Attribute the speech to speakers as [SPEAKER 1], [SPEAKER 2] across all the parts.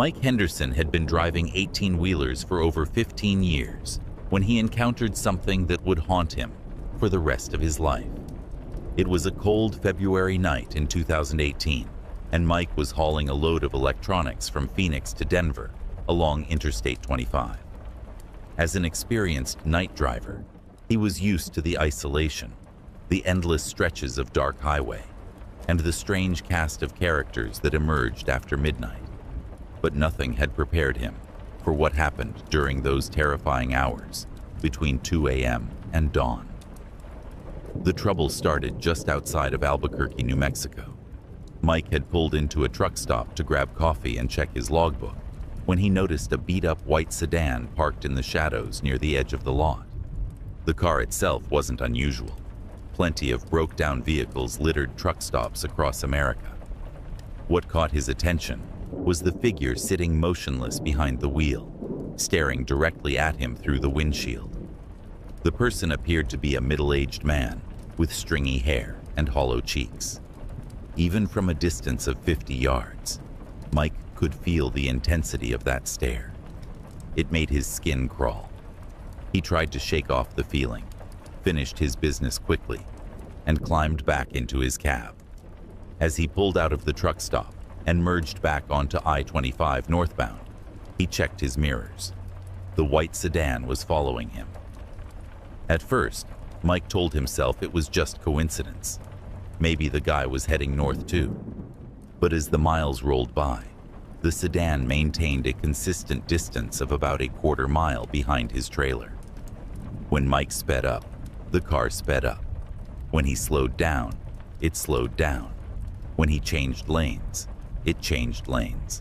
[SPEAKER 1] Mike Henderson had been driving 18-wheelers for over 15 years when he encountered something that would haunt him for the rest of his life. It was a cold February night in 2018, and Mike was hauling a load of electronics from Phoenix to Denver along Interstate 25. As an experienced night driver, he was used to the isolation, the endless stretches of dark highway, and the strange cast of characters that emerged after midnight. But nothing had prepared him for what happened during those terrifying hours between 2 a.m. and dawn. The trouble started just outside of Albuquerque, New Mexico. Mike had pulled into a truck stop to grab coffee and check his logbook when he noticed a beat-up white sedan parked in the shadows near the edge of the lot. The car itself wasn't unusual. Plenty of broke-down vehicles littered truck stops across America. What caught his attention was the figure sitting motionless behind the wheel, staring directly at him through the windshield. The person appeared to be a middle-aged man with stringy hair and hollow cheeks. Even from a distance of 50 yards, Mike could feel the intensity of that stare. It made his skin crawl. He tried to shake off the feeling, finished his business quickly, and climbed back into his cab. As he pulled out of the truck stop and merged back onto I-25 northbound, he checked his mirrors. The white sedan was following him. At first, Mike told himself it was just coincidence. Maybe the guy was heading north too. But as the miles rolled by, the sedan maintained a consistent distance of about a quarter mile behind his trailer. When Mike sped up, the car sped up. When he slowed down, it slowed down. When he changed lanes, it changed lanes.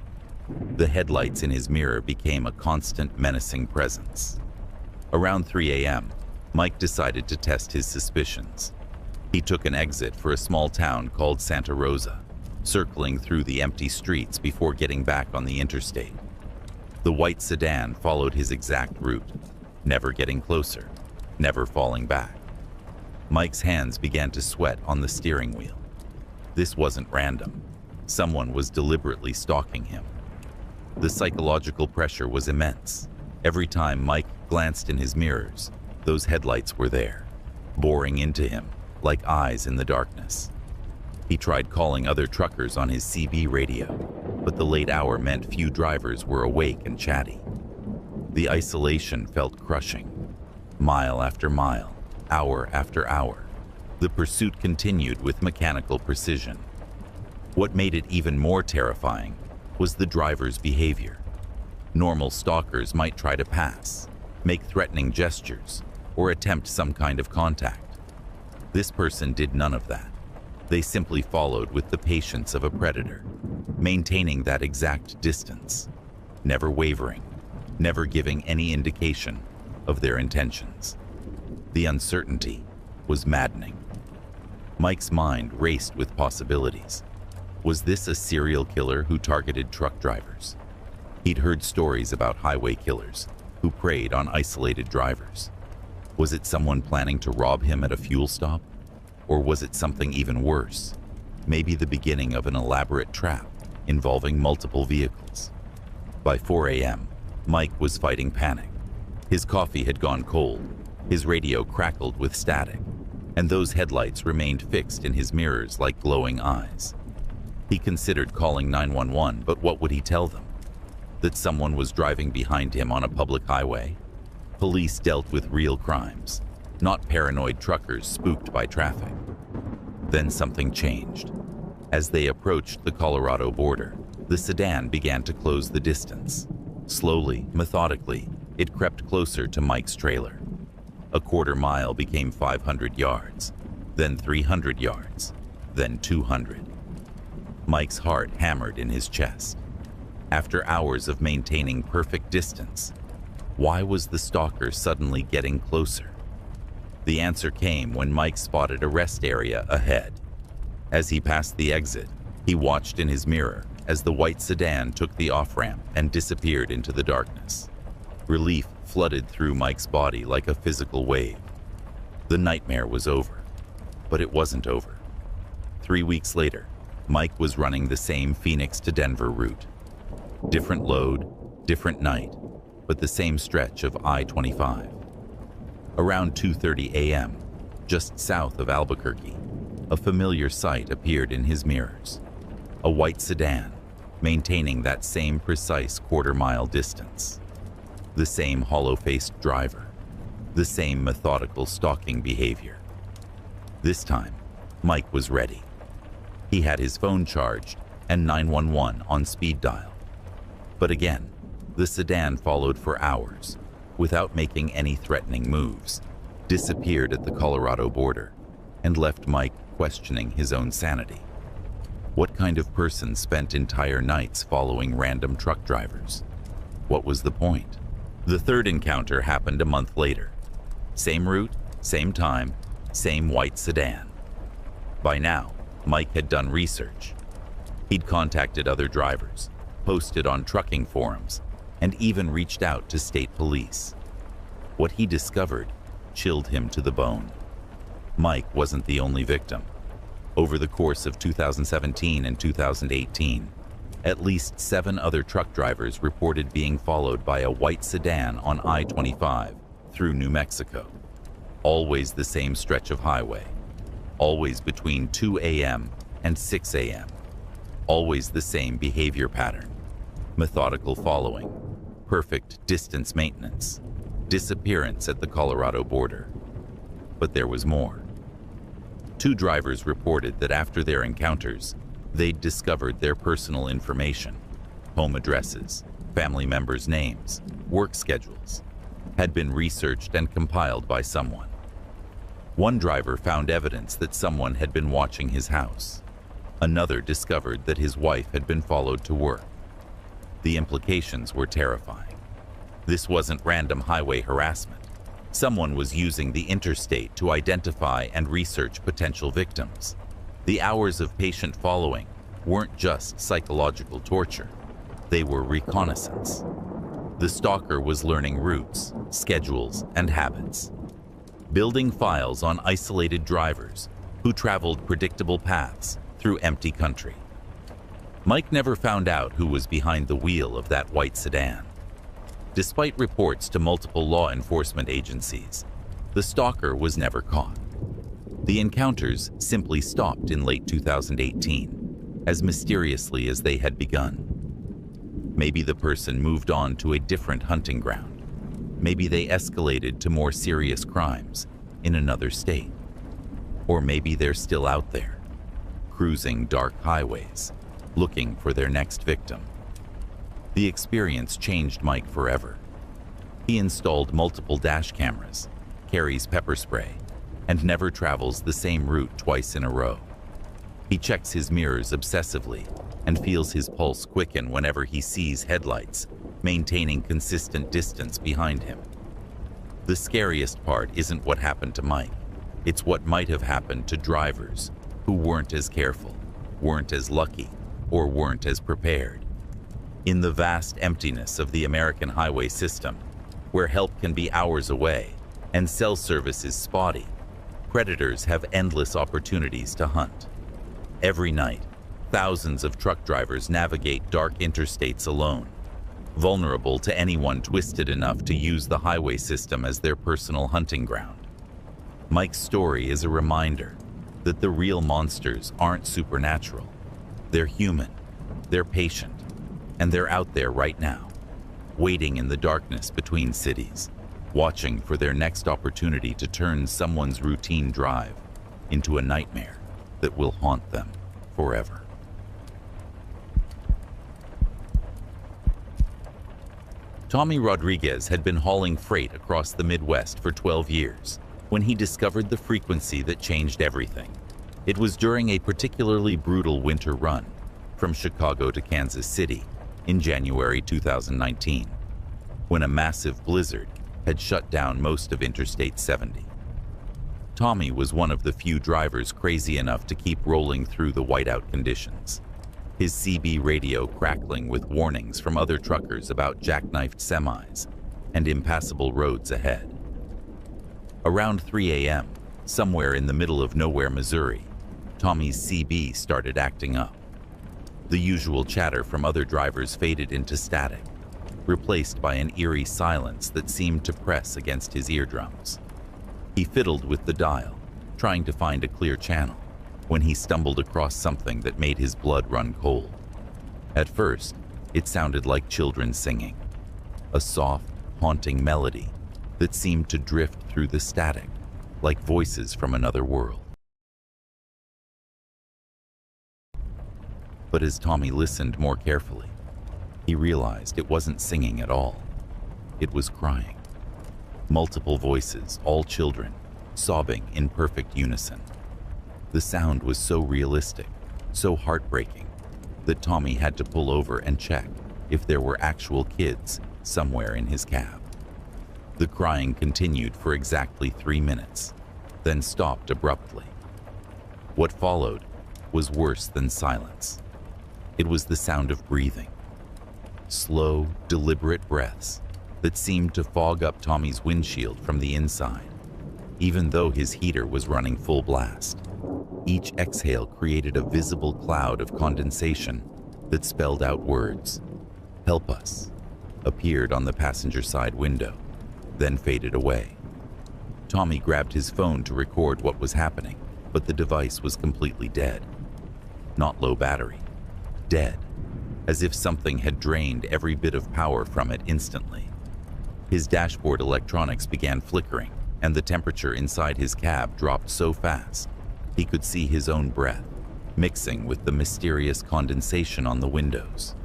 [SPEAKER 1] The headlights in his mirror became a constant menacing presence. Around 3 a.m., Mike decided to test his suspicions. He took an exit for a small town called Santa Rosa, circling through the empty streets before getting back on the interstate. The white sedan followed his exact route, never getting closer, never falling back. Mike's hands began to sweat on the steering wheel. This wasn't random. Someone was deliberately stalking him. The psychological pressure was immense. Every time Mike glanced in his mirrors, those headlights were there, boring into him like eyes in the darkness. He tried calling other truckers on his CB radio, but the late hour meant few drivers were awake and chatty. The isolation felt crushing. Mile after mile, hour after hour, the pursuit continued with mechanical precision. What made it even more terrifying was the driver's behavior. Normal stalkers might try to pass, make threatening gestures, or attempt some kind of contact. This person did none of that. They simply followed with the patience of a predator, maintaining that exact distance, never wavering, never giving any indication of their intentions. The uncertainty was maddening. Mike's mind raced with possibilities. Was this a serial killer who targeted truck drivers? He'd heard stories about highway killers who preyed on isolated drivers. Was it someone planning to rob him at a fuel stop? Or was it something even worse? Maybe the beginning of an elaborate trap involving multiple vehicles. By 4 a.m., Mike was fighting panic. His coffee had gone cold, his radio crackled with static, and those headlights remained fixed in his mirrors like glowing eyes. He considered calling 911, but what would he tell them? That someone was driving behind him on a public highway? Police dealt with real crimes, not paranoid truckers spooked by traffic. Then something changed. As they approached the Colorado border, the sedan began to close the distance. Slowly, methodically, it crept closer to Mike's trailer. A quarter mile became 500 yards, then 300 yards, then 200. Mike's heart hammered in his chest. After hours of maintaining perfect distance, why was the stalker suddenly getting closer? The answer came when Mike spotted a rest area ahead. As he passed the exit, he watched in his mirror as the white sedan took the off-ramp and disappeared into the darkness. Relief flooded through Mike's body like a physical wave. The nightmare was over, but it wasn't over. 3 weeks later, Mike was running the same Phoenix to Denver route. Different load, different night, but the same stretch of I-25. Around 2:30 a.m., just south of Albuquerque, a familiar sight appeared in his mirrors. A white sedan, maintaining that same precise quarter-mile distance. The same hollow-faced driver, the same methodical stalking behavior. This time, Mike was ready. He had his phone charged and 911 on speed dial. But again, the sedan followed for hours, without making any threatening moves, disappeared at the Colorado border, and left Mike questioning his own sanity. What kind of person spent entire nights following random truck drivers? What was the point? The third encounter happened a month later. Same route, same time, same white sedan. By now, Mike had done research. He'd contacted other drivers, posted on trucking forums, and even reached out to state police. What he discovered chilled him to the bone. Mike wasn't the only victim. Over the course of 2017 and 2018, at least 7 other truck drivers reported being followed by a white sedan on I-25 through New Mexico. Always the same stretch of highway. Always between 2 a.m. and 6 a.m. Always the same behavior pattern. Methodical following, perfect distance maintenance, disappearance at the Colorado border. But there was more. 2 drivers reported that after their encounters, they'd discovered their personal information, home addresses, family members' names, work schedules, had been researched and compiled by someone. One driver found evidence that someone had been watching his house. Another discovered that his wife had been followed to work. The implications were terrifying. This wasn't random highway harassment. Someone was using the interstate to identify and research potential victims. The hours of patient following weren't just psychological torture. They were reconnaissance. The stalker was learning routes, schedules, and habits. Building files on isolated drivers who traveled predictable paths through empty country. Mike never found out who was behind the wheel of that white sedan. Despite reports to multiple law enforcement agencies, the stalker was never caught. The encounters simply stopped in late 2018, as mysteriously as they had begun. Maybe the person moved on to a different hunting ground. Maybe they escalated to more serious crimes in another state. Or maybe they're still out there, cruising dark highways, looking for their next victim. The experience changed Mike forever. He installed multiple dash cameras, carries pepper spray, and never travels the same route twice in a row. He checks his mirrors obsessively and feels his pulse quicken whenever he sees headlights, maintaining consistent distance behind him. The scariest part isn't what happened to Mike. It's what might have happened to drivers who weren't as careful, weren't as lucky, or weren't as prepared. In the vast emptiness of the American highway system, where help can be hours away and cell service is spotty, predators have endless opportunities to hunt. Every night, thousands of truck drivers navigate dark interstates alone, vulnerable to anyone twisted enough to use the highway system as their personal hunting ground. Mike's story is a reminder that the real monsters aren't supernatural. They're human, they're patient, and they're out there right now, waiting in the darkness between cities, watching for their next opportunity to turn someone's routine drive into a nightmare that will haunt them forever. Tommy Rodriguez had been hauling freight across the Midwest for 12 years when he discovered the frequency that changed everything. It was during a particularly brutal winter run from Chicago to Kansas City in January 2019, when a massive blizzard had shut down most of Interstate 70. Tommy was one of the few drivers crazy enough to keep rolling through the whiteout conditions, his CB radio crackling with warnings from other truckers about jackknifed semis and impassable roads ahead. Around 3 a.m., somewhere in the middle of nowhere, Missouri, Tommy's CB started acting up. The usual chatter from other drivers faded into static, replaced by an eerie silence that seemed to press against his eardrums. He fiddled with the dial, trying to find a clear channel, when he stumbled across something that made his blood run cold. At first, it sounded like children singing, a soft, haunting melody that seemed to drift through the static, like voices from another world. But as Tommy listened more carefully, he realized it wasn't singing at all. It was crying. Multiple voices, all children, sobbing in perfect unison. The sound was so realistic, so heartbreaking, that Tommy had to pull over and check if there were actual kids somewhere in his cab. The crying continued for exactly 3 minutes, then stopped abruptly. What followed was worse than silence. It was the sound of breathing. Slow, deliberate breaths that seemed to fog up Tommy's windshield from the inside, even though his heater was running full blast. Each exhale created a visible cloud of condensation that spelled out words. "Help us," appeared on the passenger side window, then faded away. Tommy grabbed his phone to record what was happening, but the device was completely dead. Not low battery. Dead, as if something had drained every bit of power from it instantly. His dashboard electronics began flickering, and the temperature inside his cab dropped so fast he could see his own breath, mixing with the mysterious condensation on the windows.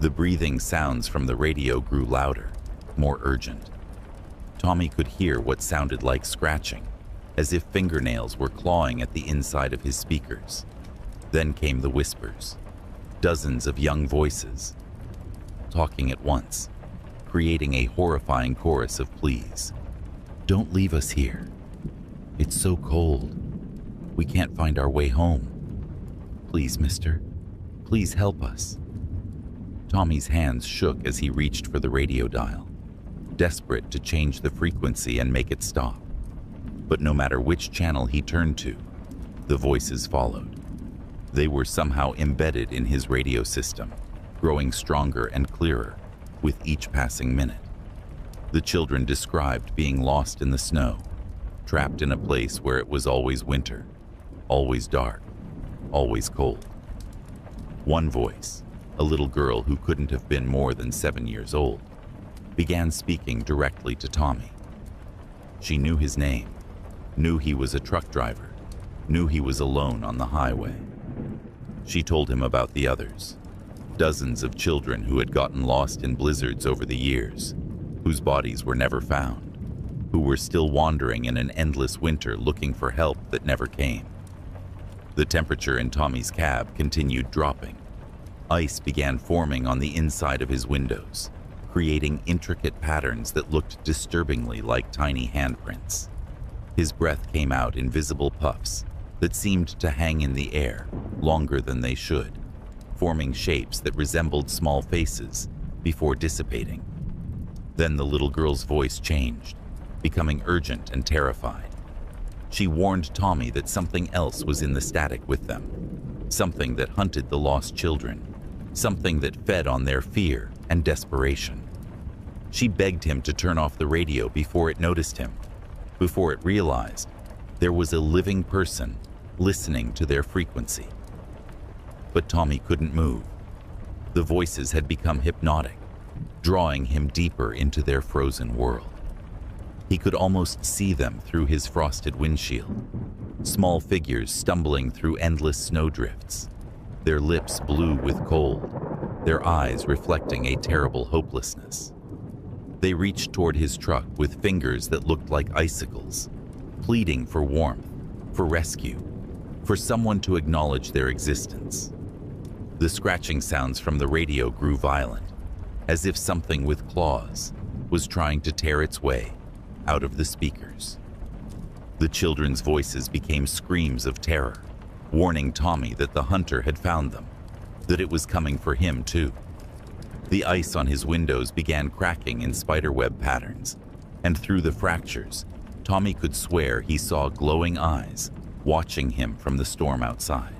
[SPEAKER 1] The breathing sounds from the radio grew louder, more urgent. Tommy could hear what sounded like scratching, as if fingernails were clawing at the inside of his speakers. Then came the whispers. Dozens of young voices, talking at once, creating a horrifying chorus of pleas. "Don't leave us here. It's so cold. We can't find our way home. Please, mister, please help us." Tommy's hands shook as he reached for the radio dial, desperate to change the frequency and make it stop. But no matter which channel he turned to, the voices followed. They were somehow embedded in his radio system, growing stronger and clearer with each passing minute. The children described being lost in the snow, trapped in a place where it was always winter, always dark, always cold. One voice, a little girl who couldn't have been more than 7 years old, began speaking directly to Tommy. She knew his name, knew he was a truck driver, knew he was alone on the highway. She told him about the others, dozens of children who had gotten lost in blizzards over the years, whose bodies were never found, who were still wandering in an endless winter looking for help that never came. The temperature in Tommy's cab continued dropping. Ice began forming on the inside of his windows, creating intricate patterns that looked disturbingly like tiny handprints. His breath came out in visible puffs that seemed to hang in the air longer than they should, forming shapes that resembled small faces before dissipating. Then the little girl's voice changed, becoming urgent and terrified. She warned Tommy that something else was in the static with them, something that hunted the lost children, something that fed on their fear and desperation. She begged him to turn off the radio before it noticed him, before it realized there was a living person listening to their frequency. But Tommy couldn't move. The voices had become hypnotic, drawing him deeper into their frozen world. He could almost see them through his frosted windshield, small figures stumbling through endless snowdrifts, their lips blue with cold, their eyes reflecting a terrible hopelessness. They reached toward his truck with fingers that looked like icicles, pleading for warmth, for rescue, for someone to acknowledge their existence. The scratching sounds from the radio grew violent, as if something with claws was trying to tear its way out of the speakers. The children's voices became screams of terror, warning Tommy that the hunter had found them, that it was coming for him too. The ice on his windows began cracking in spiderweb patterns, and through the fractures, Tommy could swear he saw glowing eyes watching him from the storm outside.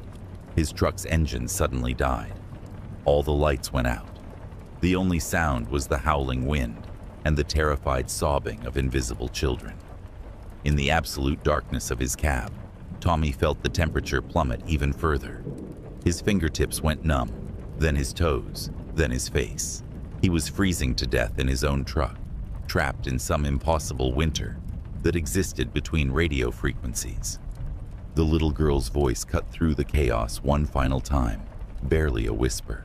[SPEAKER 1] His truck's engine suddenly died, All the lights went out. The only sound was the howling wind and the terrified sobbing of invisible children. In the absolute darkness of his cab, Tommy felt the temperature plummet even further. His fingertips went numb, then his toes, then his face. He was freezing to death in his own truck, trapped in some impossible winter that existed between radio frequencies. The little girl's voice cut through the chaos one final time, barely a whisper.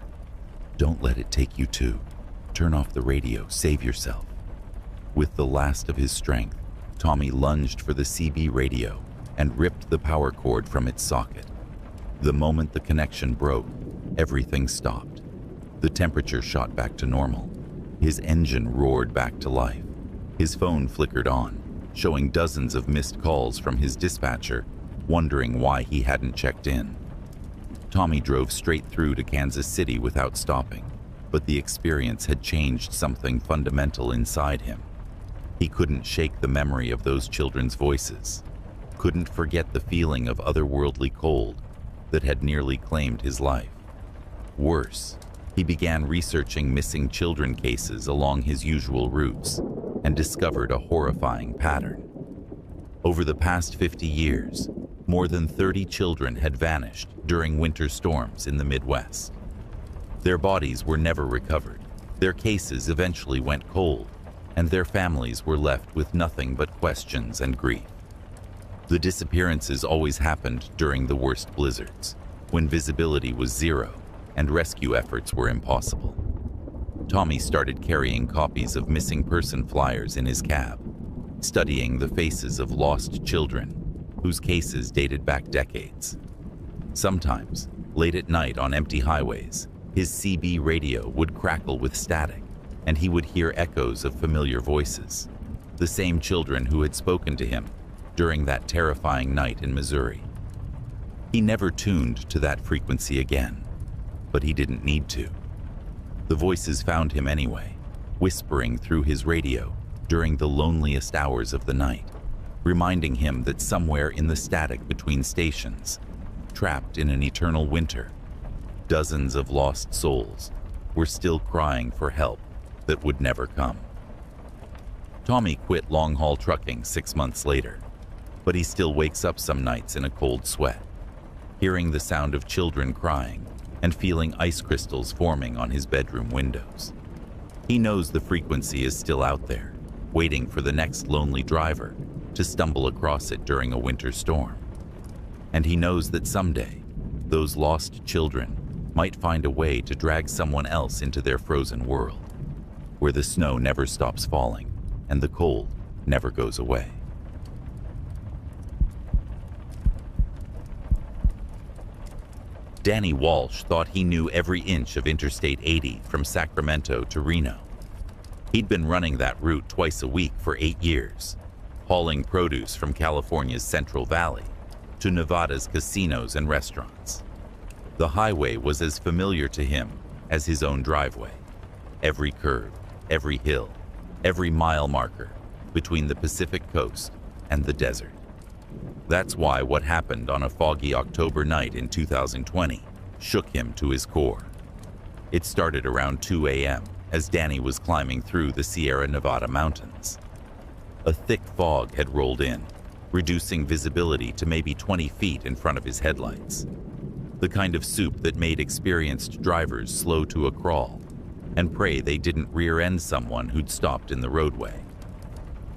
[SPEAKER 1] "Don't let it take you too. Turn off the radio, save yourself." With the last of his strength, Tommy lunged for the CB radio and ripped the power cord from its socket. The moment the connection broke, everything stopped. The temperature shot back to normal. His engine roared back to life. His phone flickered on, showing dozens of missed calls from his dispatcher, wondering why he hadn't checked in. Tommy drove straight through to Kansas City without stopping, but the experience had changed something fundamental inside him. He couldn't shake the memory of those children's voices, couldn't forget the feeling of otherworldly cold that had nearly claimed his life. Worse, he began researching missing children cases along his usual routes and discovered a horrifying pattern. Over the past 50 years, more than 30 children had vanished during winter storms in the Midwest. Their bodies were never recovered, their cases eventually went cold, and their families were left with nothing but questions and grief. The disappearances always happened during the worst blizzards, when visibility was zero and rescue efforts were impossible. Tommy started carrying copies of missing person flyers in his cab, studying the faces of lost children whose cases dated back decades. Sometimes, late at night on empty highways, his CB radio would crackle with static, and he would hear echoes of familiar voices, the same children who had spoken to him during that terrifying night in Missouri. He never tuned to that frequency again, but he didn't need to. The voices found him anyway, whispering through his radio during the loneliest hours of the night, reminding him that somewhere in the static between stations, trapped in an eternal winter, dozens of lost souls were still crying for help that would never come. Tommy quit long-haul trucking 6 months later, but he still wakes up some nights in a cold sweat, hearing the sound of children crying and feeling ice crystals forming on his bedroom windows. He knows the frequency is still out there, waiting for the next lonely driver to stumble across it during a winter storm. And he knows that someday, those lost children might find a way to drag someone else into their frozen world, where the snow never stops falling and the cold never goes away. Danny Walsh thought he knew every inch of Interstate 80 from Sacramento to Reno. He'd been running that route twice a week for 8 years, hauling produce from California's Central Valley to Nevada's casinos and restaurants. The highway was as familiar to him as his own driveway. Every curve, every hill, every mile marker between the Pacific coast and the desert. That's why what happened on a foggy October night in 2020 shook him to his core. It started around 2 a.m. as Danny was climbing through the Sierra Nevada mountains. A thick fog had rolled in, reducing visibility to maybe 20 feet in front of his headlights. The kind of soup that made experienced drivers slow to a crawl and pray they didn't rear-end someone who'd stopped in the roadway.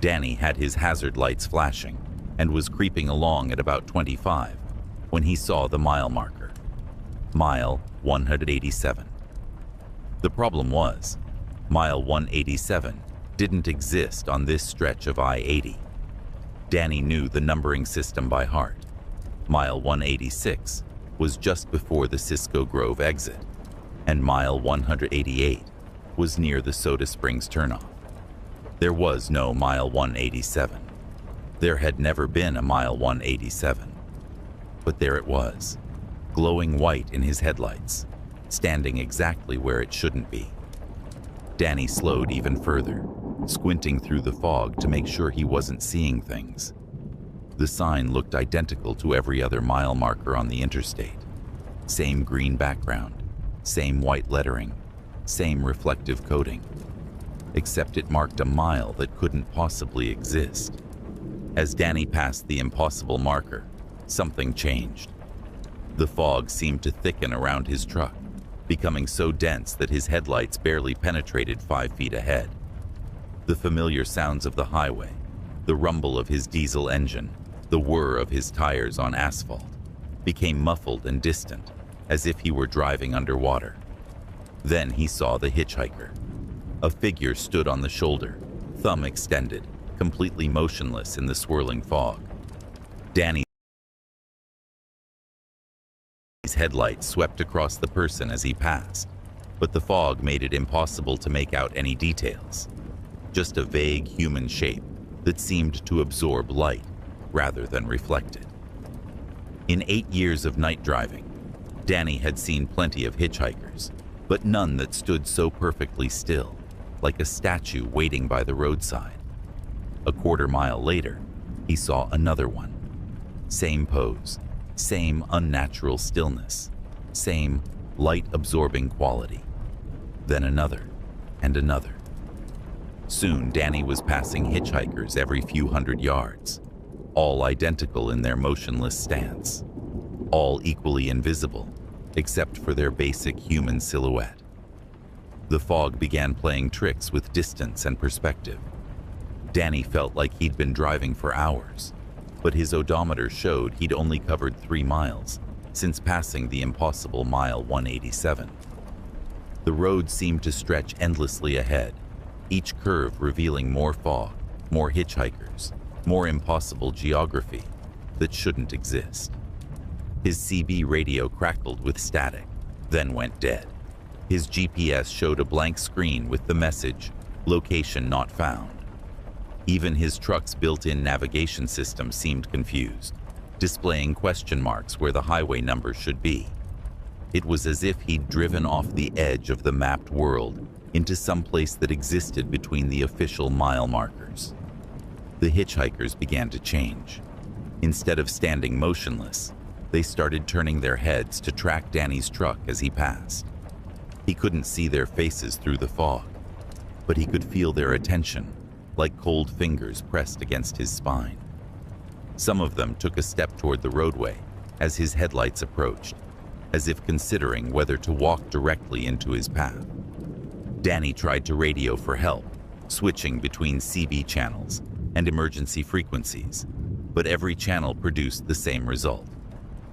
[SPEAKER 1] Danny had his hazard lights flashing and was creeping along at about 25 when he saw the mile marker, mile 187. The problem was, mile 187 didn't exist on this stretch of I-80. Danny knew the numbering system by heart. Mile 186 was just before the Cisco Grove exit, and mile 188 was near the Soda Springs turnoff. There was no mile 187. There had never been a mile 187. But there it was, glowing white in his headlights, standing exactly where it shouldn't be. Danny slowed even further, squinting through the fog to make sure he wasn't seeing things. The sign looked identical to every other mile marker on the interstate. Same green background, Same white lettering, same reflective coating, except it marked a mile that couldn't possibly exist. As Danny passed the impossible marker, something changed. The fog seemed to thicken around his truck, becoming so dense that his headlights barely penetrated 5 feet ahead. The familiar sounds of the highway, the rumble of his diesel engine, the whir of his tires on asphalt, became muffled and distant, as if he were driving underwater. Then he saw the hitchhiker. A figure stood on the shoulder, thumb extended, completely motionless in the swirling fog. Danny's headlights swept across the person as he passed, but the fog made it impossible to make out any details. Just a vague human shape that seemed to absorb light rather than reflect it. In 8 years of night driving, Danny had seen plenty of hitchhikers, but none that stood so perfectly still, like a statue waiting by the roadside. A quarter-mile later, he saw another one. Same pose, same unnatural stillness, same light-absorbing quality. Then another, and another. Soon, Danny was passing hitchhikers every few hundred yards, all identical in their motionless stance, all equally invisible, except for their basic human silhouette. The fog began playing tricks with distance and perspective. Danny felt like he'd been driving for hours, but his odometer showed he'd only covered 3 miles since passing the impossible mile 187. The road seemed to stretch endlessly ahead, each curve revealing more fog, more hitchhikers, more impossible geography that shouldn't exist. His CB radio crackled with static, then went dead. His GPS showed a blank screen with the message, "Location not found." Even his truck's built-in navigation system seemed confused, displaying question marks where the highway number should be. It was as if he'd driven off the edge of the mapped world into some place that existed between the official mile markers. The hitchhikers began to change. Instead of standing motionless, they started turning their heads to track Danny's truck as he passed. He couldn't see their faces through the fog, but he could feel their attention, like cold fingers pressed against his spine. Some of them took a step toward the roadway as his headlights approached, as if considering whether to walk directly into his path. Danny tried to radio for help, switching between CB channels and emergency frequencies, but every channel produced the same result: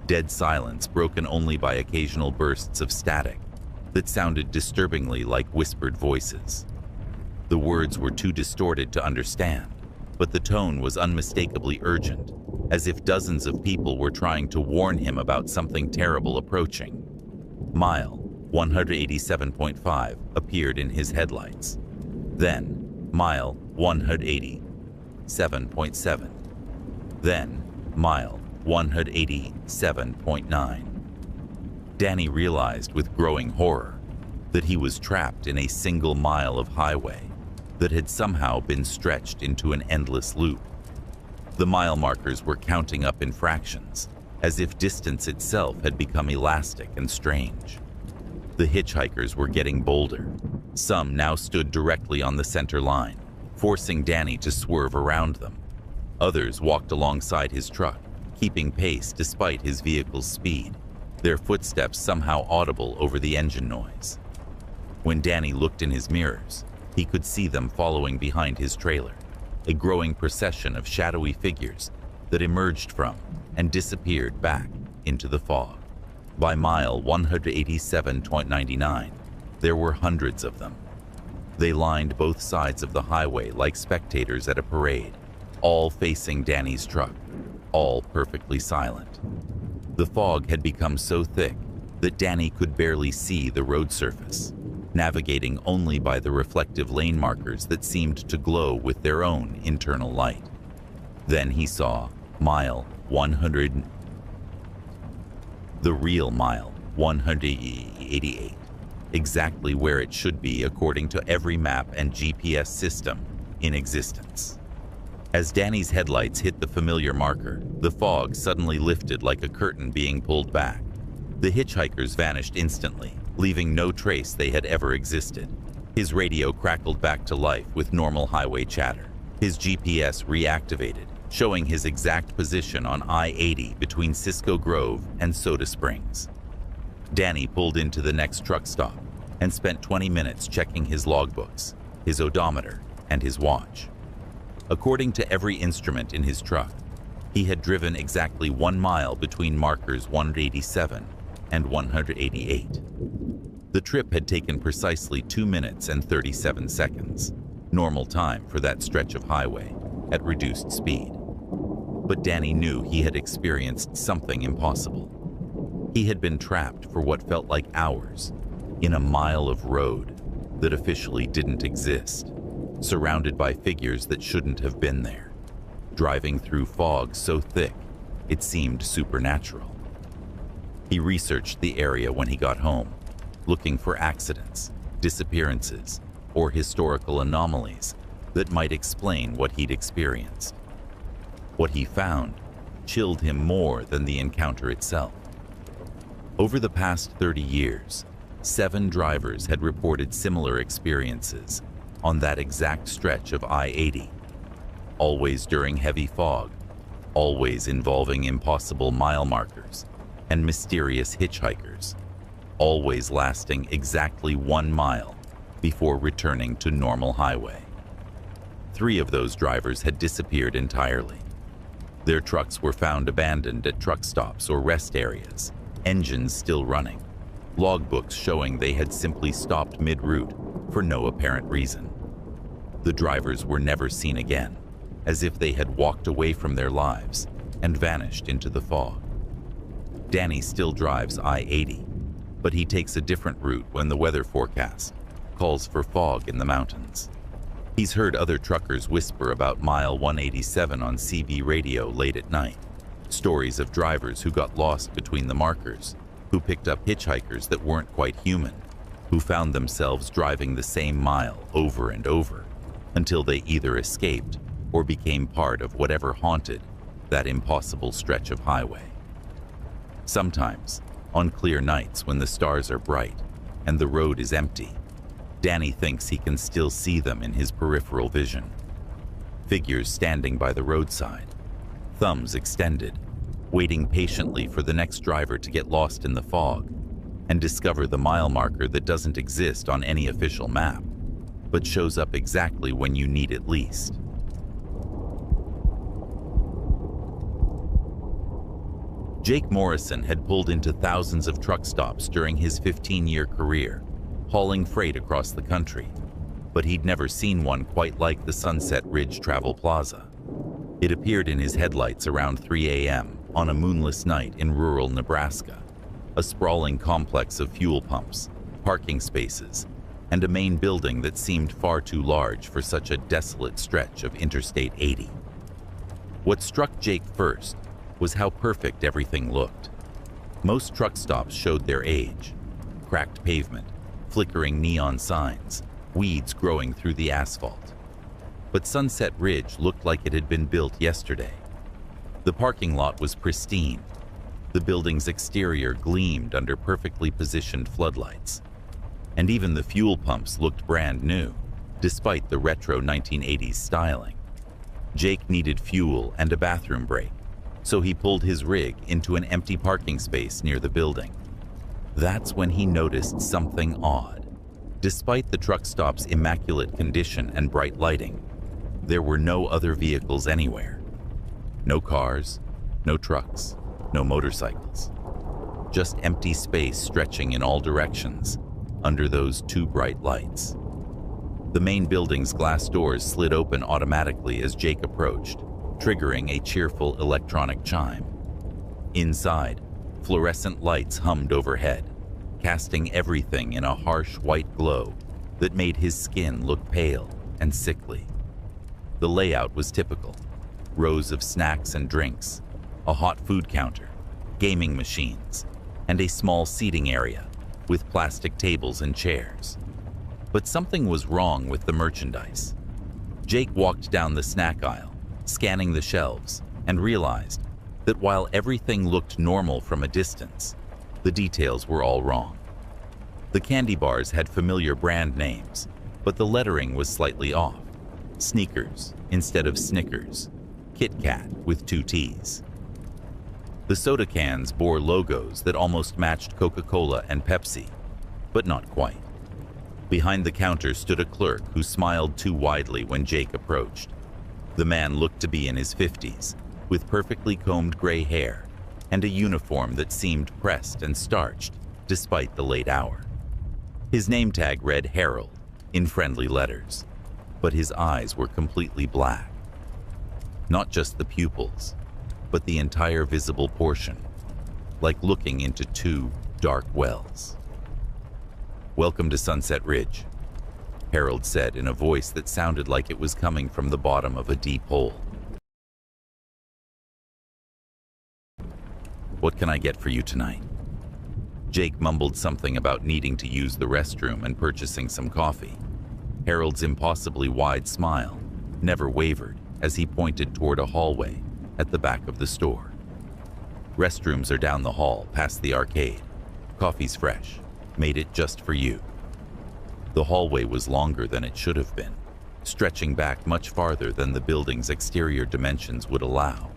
[SPEAKER 1] dead silence broken only by occasional bursts of static that sounded disturbingly like whispered voices. The words were too distorted to understand, but the tone was unmistakably urgent, as if dozens of people were trying to warn him about something terrible approaching. Mile 187.5 appeared in his headlights. Then, mile 187.7. Then, mile 187.9. Danny realized with growing horror that he was trapped in a single mile of highway that had somehow been stretched into an endless loop. The mile markers were counting up in fractions, as if distance itself had become elastic and strange. The hitchhikers were getting bolder. Some now stood directly on the center line, forcing Danny to swerve around them. Others walked alongside his truck, keeping pace despite his vehicle's speed, their footsteps somehow audible over the engine noise. When Danny looked in his mirrors, he could see them following behind his trailer, a growing procession of shadowy figures that emerged from and disappeared back into the fog. By mile 187.99, there were hundreds of them. They lined both sides of the highway like spectators at a parade, all facing Danny's truck, all perfectly silent. The fog had become so thick that Danny could barely see the road surface, navigating only by the reflective lane markers that seemed to glow with their own internal light. Then he saw mile 100, the real mile 188, exactly where it should be according to every map and GPS system in existence. As Danny's headlights hit the familiar marker, the fog suddenly lifted like a curtain being pulled back. The hitchhikers vanished instantly, leaving no trace they had ever existed. His radio crackled back to life with normal highway chatter. His GPS reactivated, showing his exact position on I-80 between Cisco Grove and Soda Springs. Danny pulled into the next truck stop and spent 20 minutes checking his logbooks, his odometer, and his watch. According to every instrument in his truck, he had driven exactly 1 mile between markers 187 and 188. The trip had taken precisely 2 minutes and 37 seconds, normal time for that stretch of highway at reduced speed. But Danny knew he had experienced something impossible. He had been trapped for what felt like hours in a mile of road that officially didn't exist, surrounded by figures that shouldn't have been there, driving through fog so thick it seemed supernatural. He researched the area when he got home, looking for accidents, disappearances, or historical anomalies that might explain what he'd experienced. What he found chilled him more than the encounter itself. Over the past 30 years, 7 drivers had reported similar experiences on that exact stretch of I-80, always during heavy fog, always involving impossible mile markers and mysterious hitchhikers, always lasting exactly 1 mile before returning to normal highway. 3 of those drivers had disappeared entirely. Their trucks were found abandoned at truck stops or rest areas, engines still running, logbooks showing they had simply stopped mid-route for no apparent reason. The drivers were never seen again, as if they had walked away from their lives and vanished into the fog. Danny still drives I-80, but he takes a different route when the weather forecast calls for fog in the mountains. He's heard other truckers whisper about mile 187 on CB radio late at night, stories of drivers who got lost between the markers, who picked up hitchhikers that weren't quite human, who found themselves driving the same mile over and over until they either escaped or became part of whatever haunted that impossible stretch of highway. Sometimes, on clear nights when the stars are bright and the road is empty, Danny thinks he can still see them in his peripheral vision. Figures standing by the roadside, thumbs extended, waiting patiently for the next driver to get lost in the fog and discover the mile marker that doesn't exist on any official map, but shows up exactly when you need it least. Jake Morrison had pulled into thousands of truck stops during his 15-year career, hauling freight across the country, but he'd never seen one quite like the Sunset Ridge Travel Plaza. It appeared in his headlights around 3 a.m. on a moonless night in rural Nebraska, a sprawling complex of fuel pumps, parking spaces, and a main building that seemed far too large for such a desolate stretch of Interstate 80. What struck Jake first was how perfect everything looked. Most truck stops showed their age: cracked pavement, flickering neon signs, weeds growing through the asphalt. But Sunset Ridge looked like it had been built yesterday. The parking lot was pristine. The building's exterior gleamed under perfectly positioned floodlights. And even the fuel pumps looked brand new, despite the retro 1980s styling. Jake needed fuel and a bathroom break, so he pulled his rig into an empty parking space near the building. That's when he noticed something odd. Despite the truck stop's immaculate condition and bright lighting, there were no other vehicles anywhere. No cars, no trucks, no motorcycles. Just empty space stretching in all directions under those 2 bright lights. The main building's glass doors slid open automatically as Jake approached, triggering a cheerful electronic chime. Inside, fluorescent lights hummed overhead, casting everything in a harsh white glow that made his skin look pale and sickly. The layout was typical: rows of snacks and drinks, a hot food counter, gaming machines, and a small seating area with plastic tables and chairs. But something was wrong with the merchandise. Jake walked down the snack aisle, scanning the shelves, and realized that while everything looked normal from a distance, The details were all wrong. The candy bars had familiar brand names, but the lettering was slightly off. Sneakers instead of Snickers. Kit Kat with 2 T's. The soda cans bore logos that almost matched Coca-Cola and Pepsi, but not quite. Behind the counter stood a clerk who smiled too widely when Jake approached. The man looked to be in his 50s, with perfectly combed gray hair and a uniform that seemed pressed and starched despite the late hour. His name tag read Harold in friendly letters, but his eyes were completely black. Not just the pupils, but the entire visible portion, like looking into 2 dark wells. "Welcome to Sunset Ridge," Harold said in a voice that sounded like it was coming from the bottom of a deep hole. "What can I get for you tonight?" Jake mumbled something about needing to use the restroom and purchasing some coffee. Harold's impossibly wide smile never wavered as he pointed toward a hallway at the back of the store. "Restrooms are down the hall past the arcade. Coffee's fresh. Made it just for you." The hallway was longer than it should have been, stretching back much farther than the building's exterior dimensions would allow.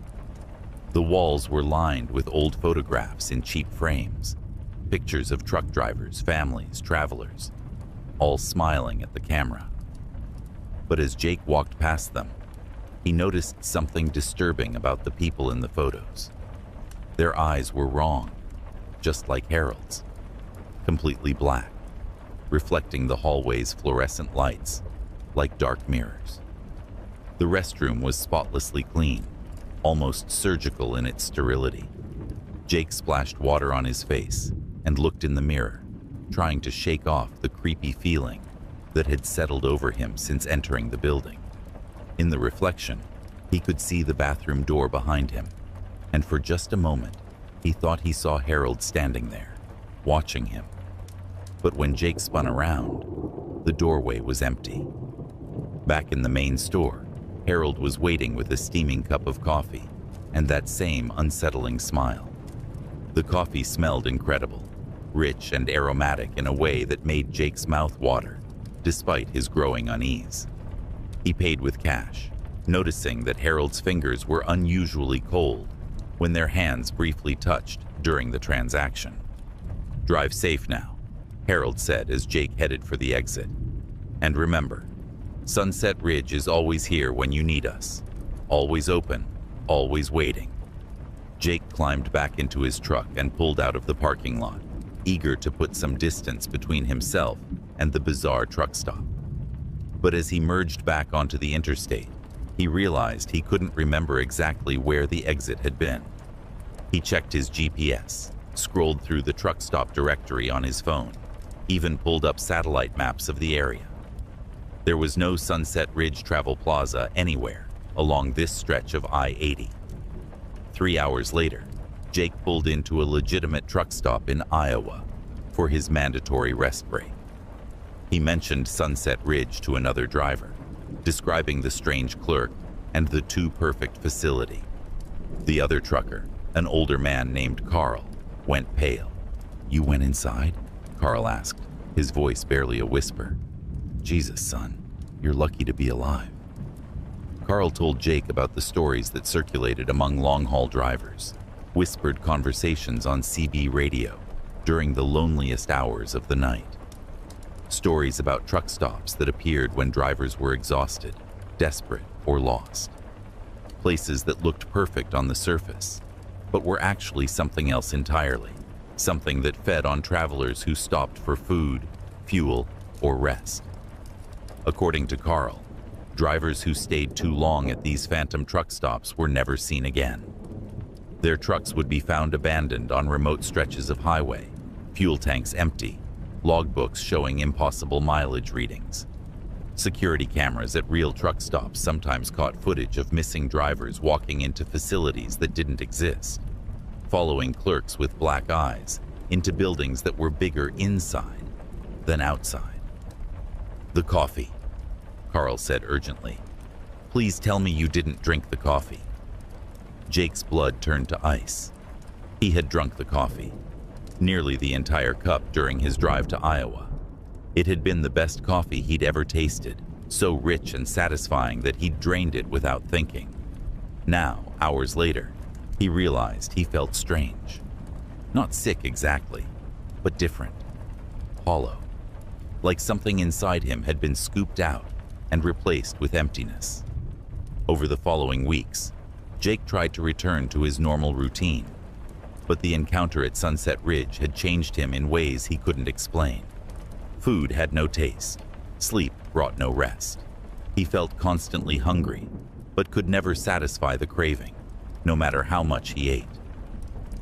[SPEAKER 1] The walls were lined with old photographs in cheap frames, pictures of truck drivers, families, travelers, all smiling at the camera. But as Jake walked past them, he noticed something disturbing about the people in the photos. Their eyes were wrong, just like Harold's, completely black, reflecting the hallway's fluorescent lights like dark mirrors. The restroom was spotlessly clean, almost surgical in its sterility. Jake splashed water on his face and looked in the mirror, trying to shake off the creepy feeling that had settled over him since entering the building. In the reflection, he could see the bathroom door behind him, and for just a moment, he thought he saw Harold standing there, watching him. But when Jake spun around, the doorway was empty. Back in the main store, Harold was waiting with a steaming cup of coffee and that same unsettling smile. The coffee smelled incredible, rich and aromatic in a way that made Jake's mouth water, despite his growing unease. He paid with cash, noticing that Harold's fingers were unusually cold when their hands briefly touched during the transaction. "Drive safe now," Harold said as Jake headed for the exit. "And remember, Sunset Ridge is always here when you need us. Always open, always waiting." Jake climbed back into his truck and pulled out of the parking lot, eager to put some distance between himself and the bizarre truck stop. But as he merged back onto the interstate, he realized he couldn't remember exactly where the exit had been. He checked his GPS, scrolled through the truck stop directory on his phone, even pulled up satellite maps of the area. There was no Sunset Ridge Travel Plaza anywhere along this stretch of I-80. 3 hours later, Jake pulled into a legitimate truck stop in Iowa for his mandatory rest break. He mentioned Sunset Ridge to another driver, describing the strange clerk and the too perfect facility. The other trucker, an older man named Carl, went pale. "You went inside?" Carl asked, his voice barely a whisper. "Jesus, son, you're lucky to be alive." Carl told Jake about the stories that circulated among long-haul drivers, whispered conversations on CB radio during the loneliest hours of the night. Stories about truck stops that appeared when drivers were exhausted, desperate, or lost. Places that looked perfect on the surface, but were actually something else entirely, something that fed on travelers who stopped for food, fuel, or rest. According to Carl, drivers who stayed too long at these phantom truck stops were never seen again. Their trucks would be found abandoned on remote stretches of highway, fuel tanks empty, logbooks showing impossible mileage readings. Security cameras at real truck stops sometimes caught footage of missing drivers walking into facilities that didn't exist, following clerks with black eyes into buildings that were bigger inside than outside. "The coffee," Carl said urgently. "Please tell me you didn't drink the coffee." Jake's blood turned to ice. He had drunk the coffee. nearly the entire cup during his drive to Iowa. It had been the best coffee he'd ever tasted, so rich and satisfying that he'd drained it without thinking. Now, hours later, he realized he felt strange. Not sick exactly, but different. Hollow. Like something inside him had been scooped out and replaced with emptiness. Over the following weeks, Jake tried to return to his normal routine, but the encounter at Sunset Ridge had changed him in ways he couldn't explain. Food had no taste. Sleep brought no rest. He felt constantly hungry, but could never satisfy the craving, no matter how much he ate.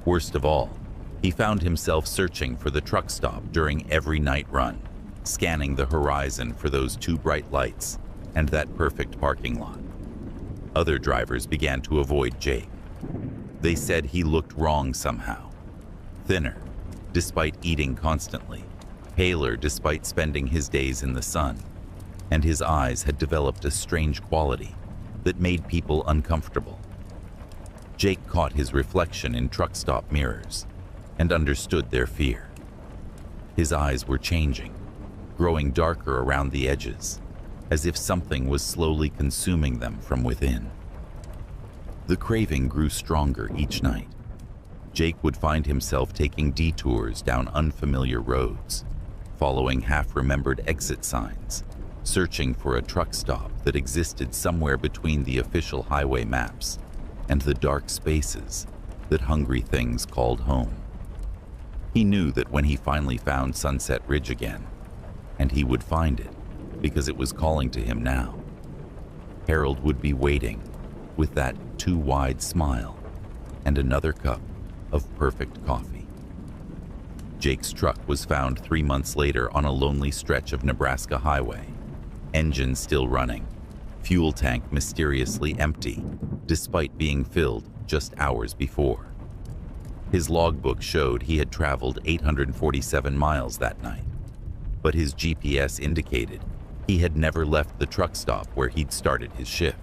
[SPEAKER 1] Worst of all, he found himself searching for the truck stop during every night run, scanning the horizon for those two bright lights and that perfect parking lot. Other drivers began to avoid Jake. They said he looked wrong somehow. Thinner, despite eating constantly. Paler despite spending his days in the sun. And his eyes had developed a strange quality that made people uncomfortable. Jake caught his reflection in truck stop mirrors and understood their fear. His eyes were changing, growing darker around the edges, as if something was slowly consuming them from within. The craving grew stronger each night. Jake would find himself taking detours down unfamiliar roads, following half-remembered exit signs, searching for a truck stop that existed somewhere between the official highway maps and the dark spaces that hungry things called home. He knew that when he finally found Sunset Ridge again, and he would find it because it was calling to him now, Harold would be waiting with that too wide smile and another cup of perfect coffee. Jake's truck was found 3 months later on a lonely stretch of Nebraska highway, engine still running, fuel tank mysteriously empty, despite being filled just hours before. His logbook showed he had traveled 847 miles that night, but his GPS indicated he had never left the truck stop where he'd started his shift.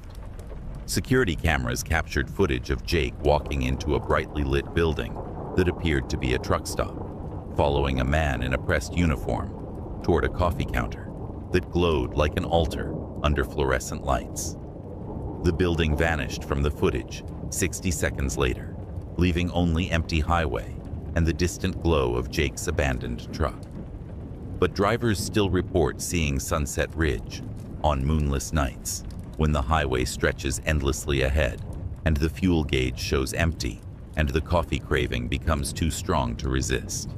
[SPEAKER 1] Security cameras captured footage of Jake walking into a brightly lit building that appeared to be a truck stop, following a man in a pressed uniform toward a coffee counter that glowed like an altar under fluorescent lights. The building vanished from the footage 60 seconds later, leaving only empty highway and the distant glow of Jake's abandoned truck. But drivers still report seeing Sunset Ridge on moonless nights when the highway stretches endlessly ahead and the fuel gauge shows empty and the coffee craving becomes too strong to resist.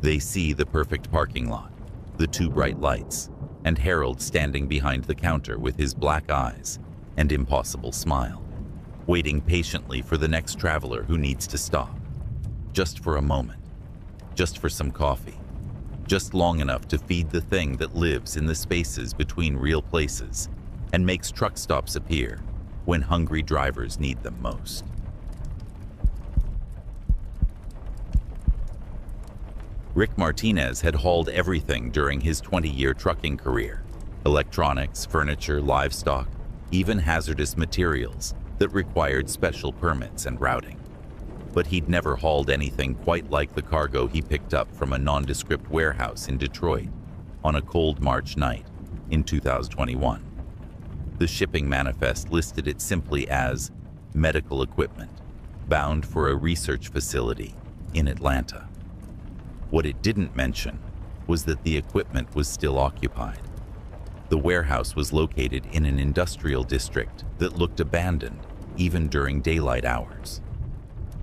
[SPEAKER 1] They see the perfect parking lot, the two bright lights, and Harold standing behind the counter with his black eyes and impossible smile, waiting patiently for the next traveler who needs to stop. Just for a moment, just for some coffee, just long enough to feed the thing that lives in the spaces between real places and makes truck stops appear when hungry drivers need them most. Rick Martinez had hauled everything during his 20-year trucking career: electronics, furniture, livestock, even hazardous materials that required special permits and routing. But he'd never hauled anything quite like the cargo he picked up from a nondescript warehouse in Detroit on a cold March night in 2021. The shipping manifest listed it simply as medical equipment bound for a research facility in Atlanta. What it didn't mention was that the equipment was still occupied. The warehouse was located in an industrial district that looked abandoned even during daylight hours.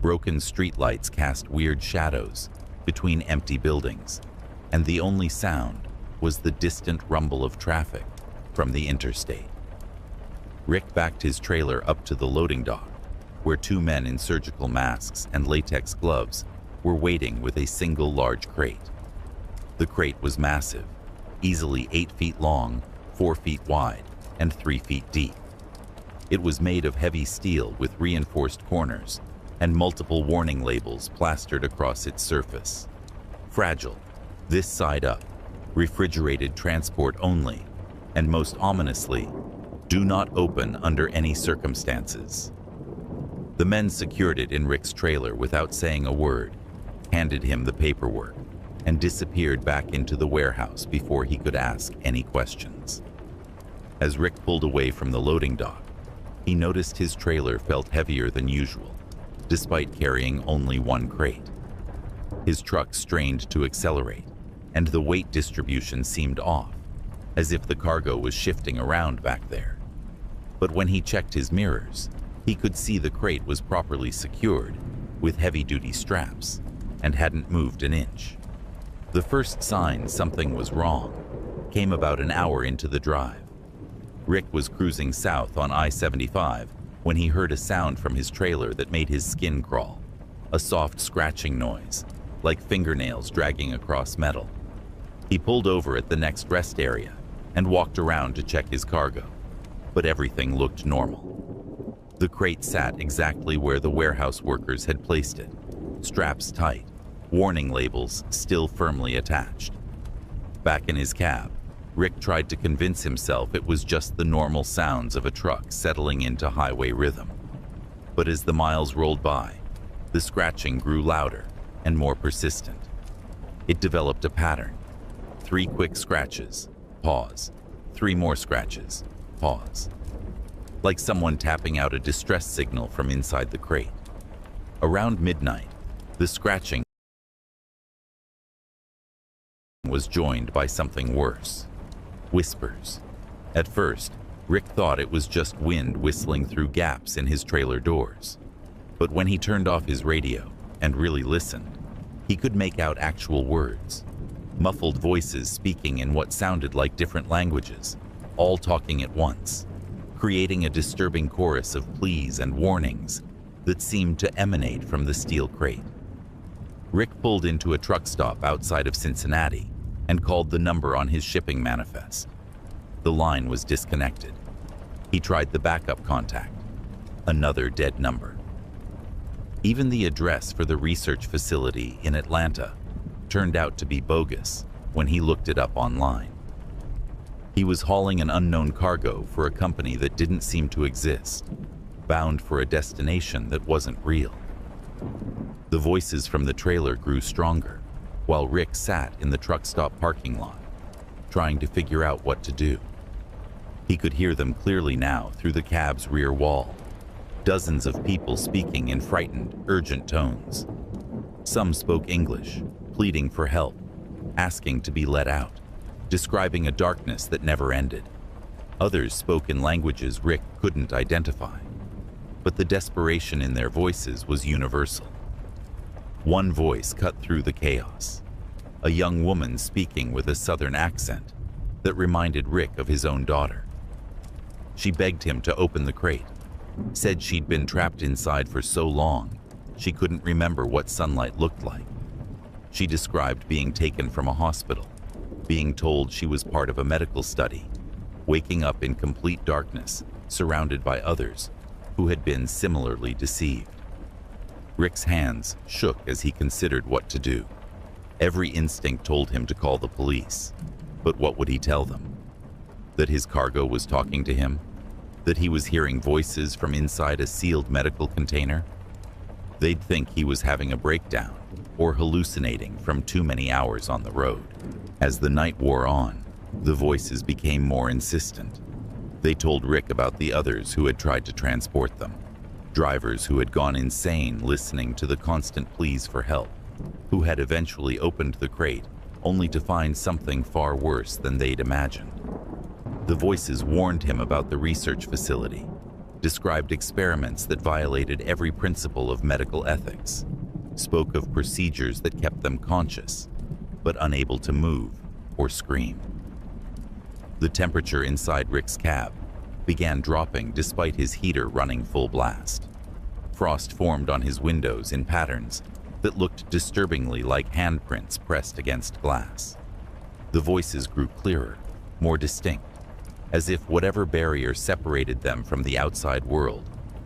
[SPEAKER 1] Broken streetlights cast weird shadows between empty buildings, and the only sound was the distant rumble of traffic from the interstate. Rick backed his trailer up to the loading dock, where two men in surgical masks and latex gloves were waiting with a single large crate. The crate was massive, easily 8 feet long, 4 feet wide, and 3 feet deep. It was made of heavy steel with reinforced corners and multiple warning labels plastered across its surface. Fragile, this side up, refrigerated transport only, and most ominously, do not open under any circumstances. The men secured it in Rick's trailer without saying a word, handed him the paperwork, and disappeared back into the warehouse before he could ask any questions. As Rick pulled away from the loading dock, he noticed his trailer felt heavier than usual, despite carrying only one crate. His truck strained to accelerate, and the weight distribution seemed off, as if the cargo was shifting around back there. But when he checked his mirrors, he could see the crate was properly secured with heavy-duty straps and hadn't moved an inch. The first sign something was wrong came about an hour into the drive. Rick was cruising south on I-75 when he heard a sound from his trailer that made his skin crawl, a soft scratching noise, like fingernails dragging across metal. He pulled over at the next rest area and walked around to check his cargo, but everything looked normal. The crate sat exactly where the warehouse workers had placed it, straps tight, warning labels still firmly attached. Back in his cab, Rick tried to convince himself it was just the normal sounds of a truck settling into highway rhythm. But as the miles rolled by, the scratching grew louder and more persistent. It developed a pattern. 3 quick scratches, pause. 3 more scratches, pause. Like someone tapping out a distress signal from inside the crate. Around midnight, the scratching was joined by something worse. Whispers. At first, Rick thought it was just wind whistling through gaps in his trailer doors. But when he turned off his radio and really listened, he could make out actual words. Muffled voices speaking in what sounded like different languages, all talking at once, creating a disturbing chorus of pleas and warnings that seemed to emanate from the steel crate. Rick pulled into a truck stop outside of Cincinnati and called the number on his shipping manifest. The line was disconnected. He tried the backup contact. Another dead number. Even the address for the research facility in Atlanta turned out to be bogus when he looked it up online. He was hauling an unknown cargo for a company that didn't seem to exist, bound for a destination that wasn't real. The voices from the trailer grew stronger, while Rick sat in the truck stop parking lot, trying to figure out what to do. He could hear them clearly now through the cab's rear wall, dozens of people speaking in frightened, urgent tones. Some spoke English, pleading for help, asking to be let out, describing a darkness that never ended. Others spoke in languages Rick couldn't identify, but the desperation in their voices was universal. One voice cut through the chaos, a young woman speaking with a southern accent that reminded Rick of his own daughter. She begged him to open the crate, said she'd been trapped inside for so long she couldn't remember what sunlight looked like. She described being taken from a hospital, being told she was part of a medical study, waking up in complete darkness, surrounded by others who had been similarly deceived. Rick's hands shook as he considered what to do. Every instinct told him to call the police, but what would he tell them? That his cargo was talking to him? That he was hearing voices from inside a sealed medical container? They'd think he was having a breakdown or hallucinating from too many hours on the road. As the night wore on, the voices became more insistent. They told Rick about the others who had tried to transport them, drivers who had gone insane listening to the constant pleas for help, who had eventually opened the crate only to find something far worse than they'd imagined. The voices warned him about the research facility, described experiments that violated every principle of medical ethics, spoke of procedures that kept them conscious, but unable to move or scream. The temperature inside Rick's cab began dropping despite his heater running full blast. Frost formed on his windows in patterns that looked disturbingly like handprints pressed against glass. The voices grew clearer, more distinct, as if whatever barrier separated them from the outside world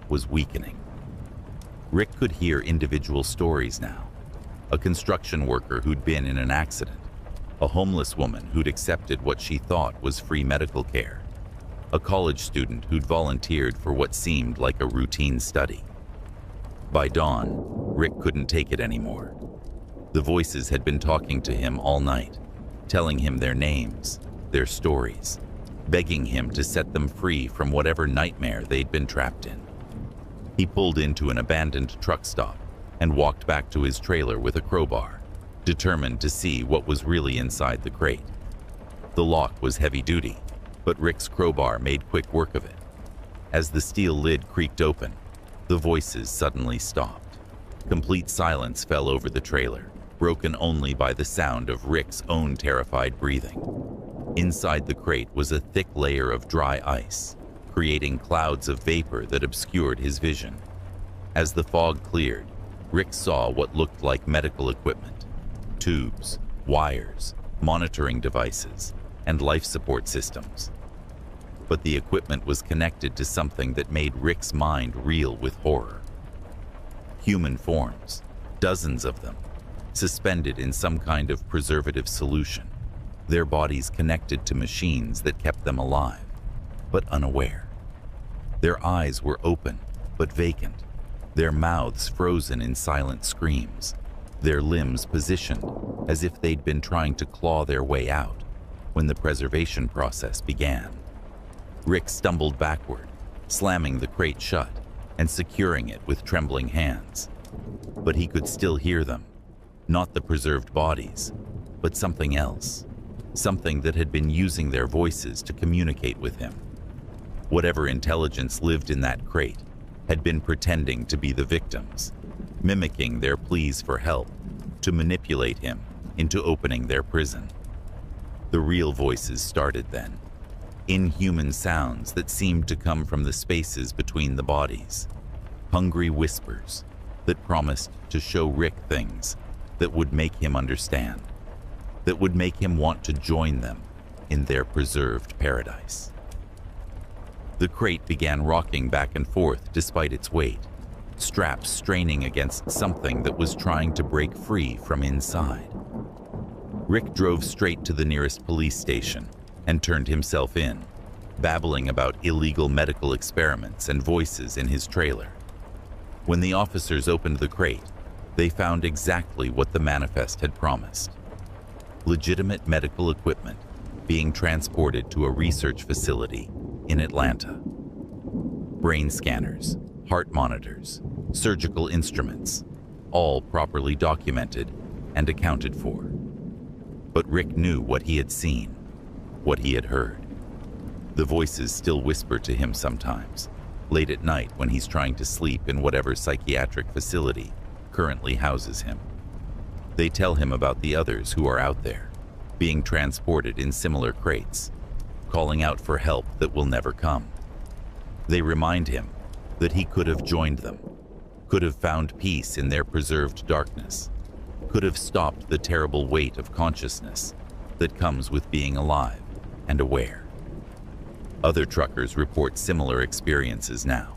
[SPEAKER 1] was weakening. Rick could hear individual stories now. A construction worker who'd been in an accident, a homeless woman who'd accepted what she thought was free medical care, a college student who'd volunteered for what seemed like a routine study. By dawn, Rick couldn't take it anymore. The voices had been talking to him all night, telling him their names, their stories, begging him to set them free from whatever nightmare they'd been trapped in. He pulled into an abandoned truck stop and walked back to his trailer with a crowbar, determined to see what was really inside the crate. The lock was heavy-duty, but Rick's crowbar made quick work of it. As the steel lid creaked open, the voices suddenly stopped. Complete silence fell over the trailer, broken only by the sound of Rick's own terrified breathing. Inside the crate was a thick layer of dry ice, creating clouds of vapor that obscured his vision. As the fog cleared, Rick saw what looked like medical equipment: tubes, wires, monitoring devices, and life support systems. But the equipment was connected to something that made Rick's mind reel with horror. Human forms, dozens of them, suspended in some kind of preservative solution, their bodies connected to machines that kept them alive, but unaware. Their eyes were open, but vacant, their mouths frozen in silent screams, their limbs positioned as if they'd been trying to claw their way out when the preservation process began. Rick stumbled backward, slamming the crate shut and securing it with trembling hands. But he could still hear them, not the preserved bodies, but something else, something that had been using their voices to communicate with him. Whatever intelligence lived in that crate had been pretending to be the victims, mimicking their pleas for help, to manipulate him into opening their prison. The real voices started then, inhuman sounds that seemed to come from the spaces between the bodies, hungry whispers that promised to show Rick things that would make him understand, that would make him want to join them in their preserved paradise. The crate began rocking back and forth despite its weight, straps straining against something that was trying to break free from inside. Rick drove straight to the nearest police station and turned himself in, babbling about illegal medical experiments and voices in his trailer. When the officers opened the crate, they found exactly what the manifest had promised: legitimate medical equipment being transported to a research facility in Atlanta. Brain scanners, heart monitors, surgical instruments, all properly documented and accounted for. But Rick knew what he had seen, what he had heard. The voices still whisper to him sometimes, late at night when he's trying to sleep in whatever psychiatric facility currently houses him. They tell him about the others who are out there, being transported in similar crates, calling out for help that will never come. They remind him that he could have joined them, could have found peace in their preserved darkness, could have stopped the terrible weight of consciousness that comes with being alive and aware. Other truckers report similar experiences now.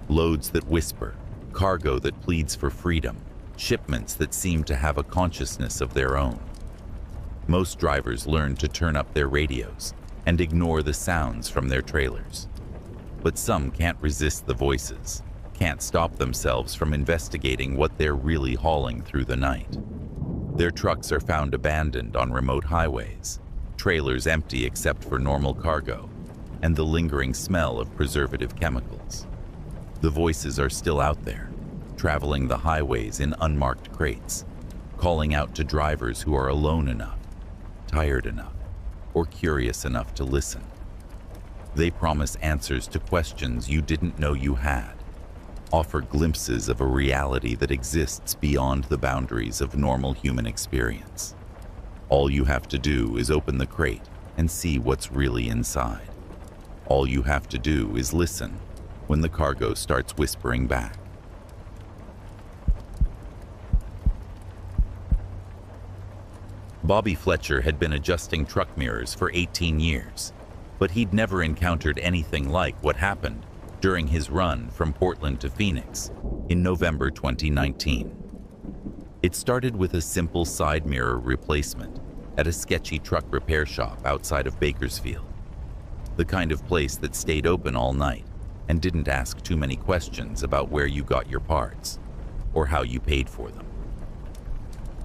[SPEAKER 1] Loads that whisper, cargo that pleads for freedom, shipments that seem to have a consciousness of their own. Most drivers learn to turn up their radios and ignore the sounds from their trailers. But some can't resist the voices, can't stop themselves from investigating what they're really hauling through the night. Their trucks are found abandoned on remote highways, trailers empty except for normal cargo, and the lingering smell of preservative chemicals. The voices are still out there, traveling the highways in unmarked crates, calling out to drivers who are alone enough, tired enough, or curious enough to listen. They promise answers to questions you didn't know you had, offer glimpses of a reality that exists beyond the boundaries of normal human experience. All you have to do is open the crate and see what's really inside. All you have to do is listen when the cargo starts whispering back. Bobby Fletcher had been adjusting truck mirrors for 18 years, but he'd never encountered anything like what happened during his run from Portland to Phoenix in November 2019. It started with a simple side mirror replacement at a sketchy truck repair shop outside of Bakersfield, the kind of place that stayed open all night and didn't ask too many questions about where you got your parts or how you paid for them.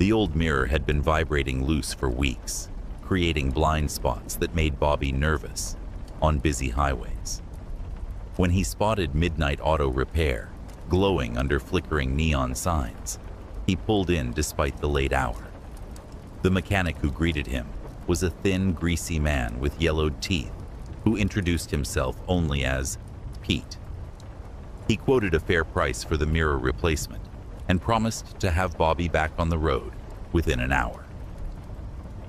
[SPEAKER 1] The old mirror had been vibrating loose for weeks, creating blind spots that made Bobby nervous on busy highways. When he spotted Midnight Auto Repair glowing under flickering neon signs, he pulled in despite the late hour. The mechanic who greeted him was a thin, greasy man with yellowed teeth who introduced himself only as Pete. He quoted a fair price for the mirror replacement and promised to have Bobby back on the road within an hour.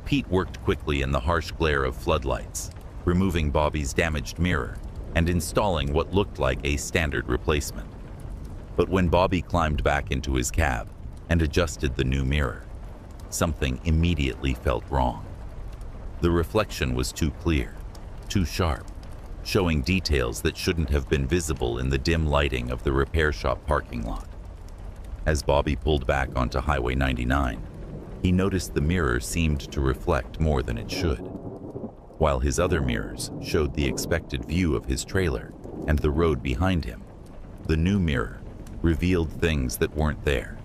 [SPEAKER 1] Pete worked quickly in the harsh glare of floodlights, removing Bobby's damaged mirror and installing what looked like a standard replacement. But when Bobby climbed back into his cab and adjusted the new mirror, something immediately felt wrong. The reflection was too clear, too sharp, showing details that shouldn't have been visible in the dim lighting of the repair shop parking lot. As Bobby pulled back onto Highway 99, he noticed the mirror seemed to reflect more than it should. While his other mirrors showed the expected view of his trailer and the road behind him, the new mirror revealed things that weren't there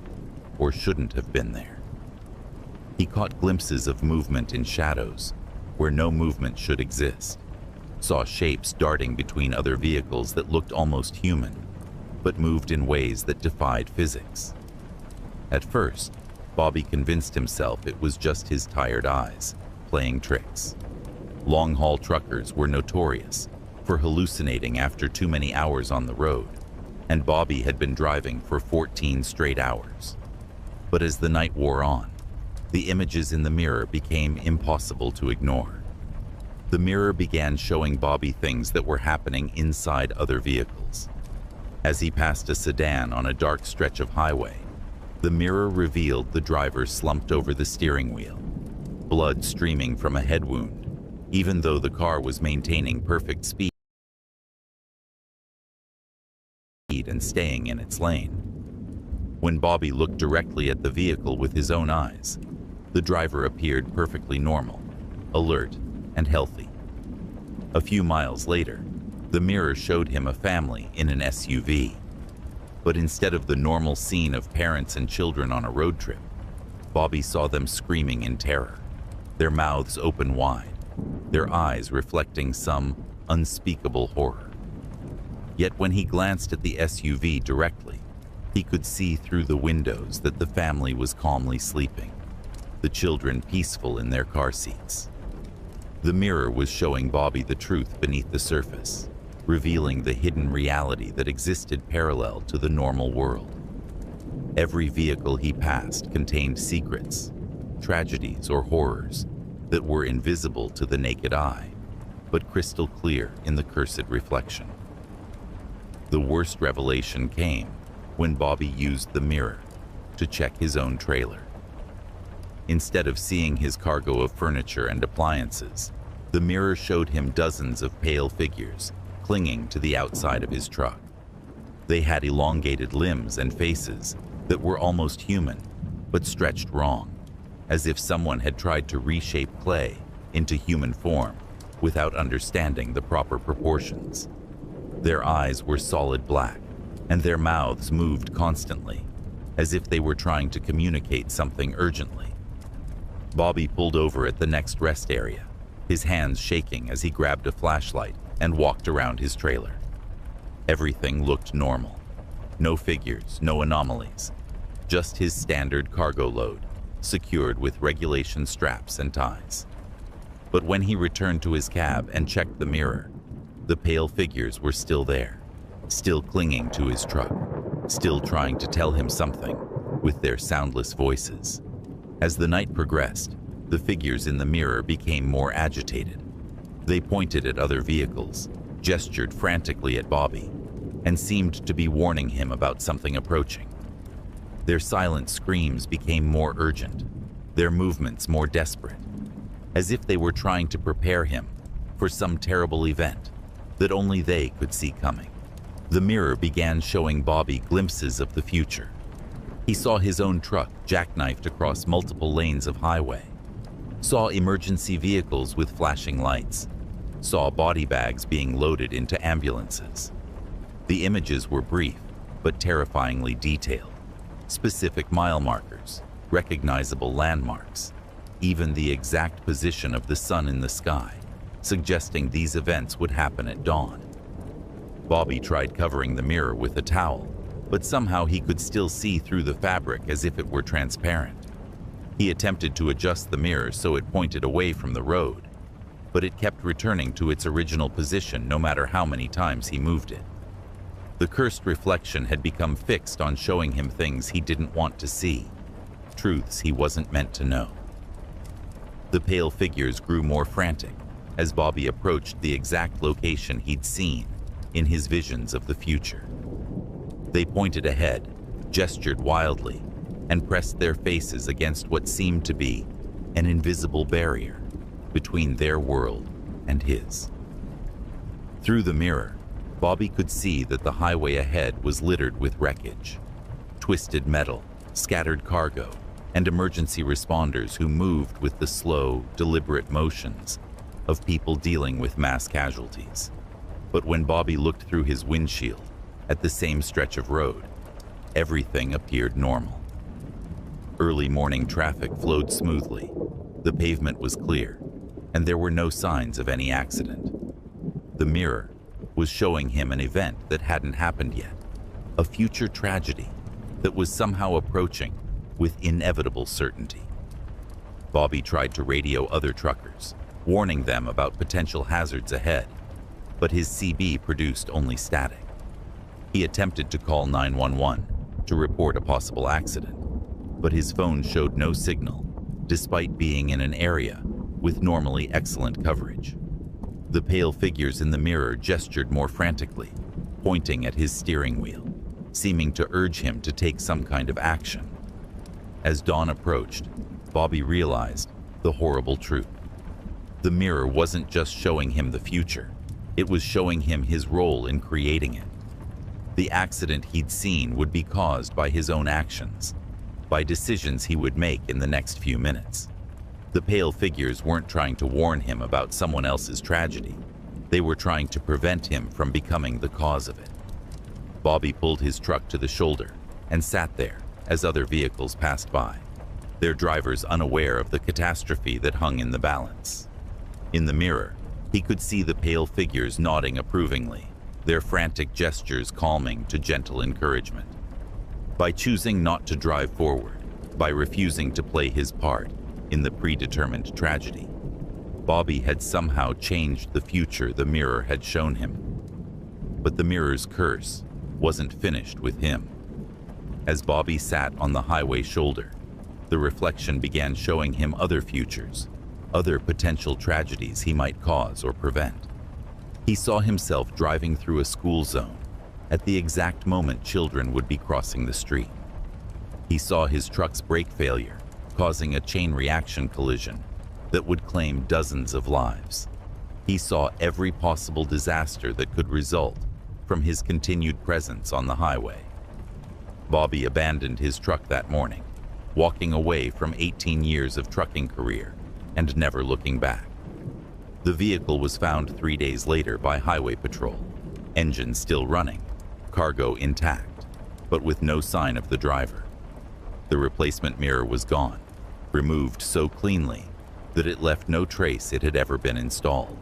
[SPEAKER 1] or shouldn't have been there. He caught glimpses of movement in shadows where no movement should exist, saw shapes darting between other vehicles that looked almost human, but moved in ways that defied physics. At first, Bobby convinced himself it was just his tired eyes playing tricks. Long-haul truckers were notorious for hallucinating after too many hours on the road, and Bobby had been driving for 14 straight hours. But as the night wore on, the images in the mirror became impossible to ignore. The mirror began showing Bobby things that were happening inside other vehicles. As he passed a sedan on a dark stretch of highway, the mirror revealed the driver slumped over the steering wheel, blood streaming from a head wound, even though the car was maintaining perfect speed and staying in its lane. When Bobby looked directly at the vehicle with his own eyes, the driver appeared perfectly normal, alert, and healthy. A few miles later, the mirror showed him a family in an SUV. But instead of the normal scene of parents and children on a road trip, Bobby saw them screaming in terror, their mouths open wide, their eyes reflecting some unspeakable horror. Yet when he glanced at the SUV directly, he could see through the windows that the family was calmly sleeping, the children peaceful in their car seats. The mirror was showing Bobby the truth beneath the surface, revealing the hidden reality that existed parallel to the normal world. Every vehicle he passed contained secrets, tragedies, or horrors that were invisible to the naked eye, but crystal clear in the cursed reflection. The worst revelation came when Bobby used the mirror to check his own trailer. Instead of seeing his cargo of furniture and appliances, the mirror showed him dozens of pale figures clinging to the outside of his truck. They had elongated limbs and faces that were almost human, but stretched wrong, as if someone had tried to reshape clay into human form without understanding the proper proportions. Their eyes were solid black, and their mouths moved constantly, as if they were trying to communicate something urgently. Bobby pulled over at the next rest area, his hands shaking as he grabbed a flashlight and walked around his trailer. Everything looked normal. No figures, no anomalies, just his standard cargo load, secured with regulation straps and ties. But when he returned to his cab and checked the mirror, the pale figures were still there, still clinging to his truck, still trying to tell him something with their soundless voices. As the night progressed, the figures in the mirror became more agitated. They pointed at other vehicles, gestured frantically at Bobby, and seemed to be warning him about something approaching. Their silent screams became more urgent, their movements more desperate, as if they were trying to prepare him for some terrible event that only they could see coming. The mirror began showing Bobby glimpses of the future. He saw his own truck jackknifed across multiple lanes of highway, saw emergency vehicles with flashing lights, saw body bags being loaded into ambulances. The images were brief, but terrifyingly detailed. Specific mile markers, recognizable landmarks, even the exact position of the sun in the sky, suggesting these events would happen at dawn. Bobby tried covering the mirror with a towel, but somehow he could still see through the fabric as if it were transparent. He attempted to adjust the mirror so it pointed away from the road, but it kept returning to its original position no matter how many times he moved it. The cursed reflection had become fixed on showing him things he didn't want to see, truths he wasn't meant to know. The pale figures grew more frantic as Bobby approached the exact location he'd seen in his visions of the future. They pointed ahead, gestured wildly, and pressed their faces against what seemed to be an invisible barrier between their world and his. Through the mirror, Bobby could see that the highway ahead was littered with wreckage, twisted metal, scattered cargo, and emergency responders who moved with the slow, deliberate motions of people dealing with mass casualties. But when Bobby looked through his windshield at the same stretch of road, everything appeared normal. Early morning traffic flowed smoothly, the pavement was clear, and there were no signs of any accident. The mirror was showing him an event that hadn't happened yet, a future tragedy that was somehow approaching with inevitable certainty. Bobby tried to radio other truckers, warning them about potential hazards ahead, but his CB produced only static. He attempted to call 911 to report a possible accident, but his phone showed no signal, despite being in an area with normally excellent coverage. The pale figures in the mirror gestured more frantically, pointing at his steering wheel, seeming to urge him to take some kind of action. As dawn approached, Bobby realized the horrible truth. The mirror wasn't just showing him the future, it was showing him his role in creating it. The accident he'd seen would be caused by his own actions, by decisions he would make in the next few minutes. The pale figures weren't trying to warn him about someone else's tragedy. They were trying to prevent him from becoming the cause of it. Bobby pulled his truck to the shoulder and sat there as other vehicles passed by, their drivers unaware of the catastrophe that hung in the balance. In the mirror, he could see the pale figures nodding approvingly, their frantic gestures calming to gentle encouragement. By choosing not to drive forward, by refusing to play his part in the predetermined tragedy, Bobby had somehow changed the future the mirror had shown him. But the mirror's curse wasn't finished with him. As Bobby sat on the highway shoulder, the reflection began showing him other futures, other potential tragedies he might cause or prevent. He saw himself driving through a school zone at the exact moment children would be crossing the street. He saw his truck's brake failure causing a chain reaction collision that would claim dozens of lives. He saw every possible disaster that could result from his continued presence on the highway. Bobby abandoned his truck that morning, walking away from 18 years of trucking career and never looking back. The vehicle was found 3 days later by Highway Patrol, engine still running, cargo intact, but with no sign of the driver. The replacement mirror was gone, removed so cleanly that it left no trace it had ever been installed.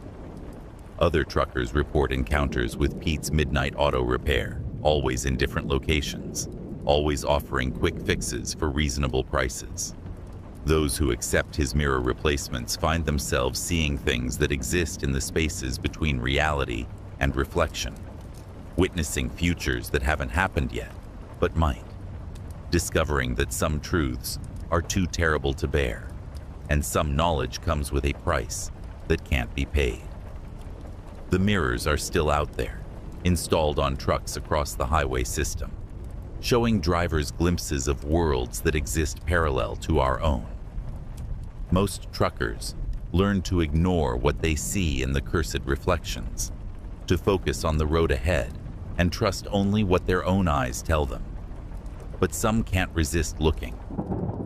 [SPEAKER 1] Other truckers report encounters with Pete's Midnight Auto Repair, always in different locations, always offering quick fixes for reasonable prices. Those who accept his mirror replacements find themselves seeing things that exist in the spaces between reality and reflection, witnessing futures that haven't happened yet, but might, discovering that some truths are too terrible to bear, and some knowledge comes with a price that can't be paid. The mirrors are still out there, installed on trucks across the highway system, showing drivers glimpses of worlds that exist parallel to our own. Most truckers learn to ignore what they see in the cursed reflections, to focus on the road ahead and trust only what their own eyes tell them. But some can't resist looking,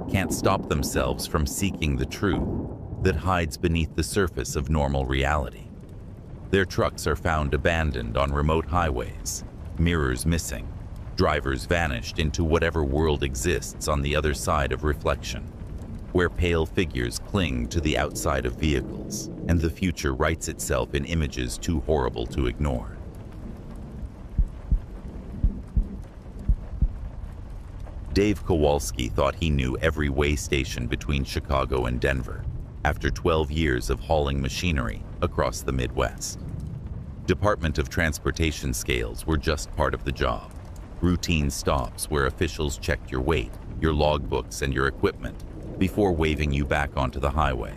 [SPEAKER 1] can't stop themselves from seeking the truth that hides beneath the surface of normal reality. Their trucks are found abandoned on remote highways, mirrors missing, Drivers vanished into whatever world exists on the other side of reflection, where pale figures cling to the outside of vehicles, and the future writes itself in images too horrible to ignore. Dave Kowalski thought he knew every way station between Chicago and Denver after 12 years of hauling machinery across the Midwest. Department of Transportation scales were just part of the job. Routine stops where officials checked your weight, your logbooks, and your equipment before waving you back onto the highway.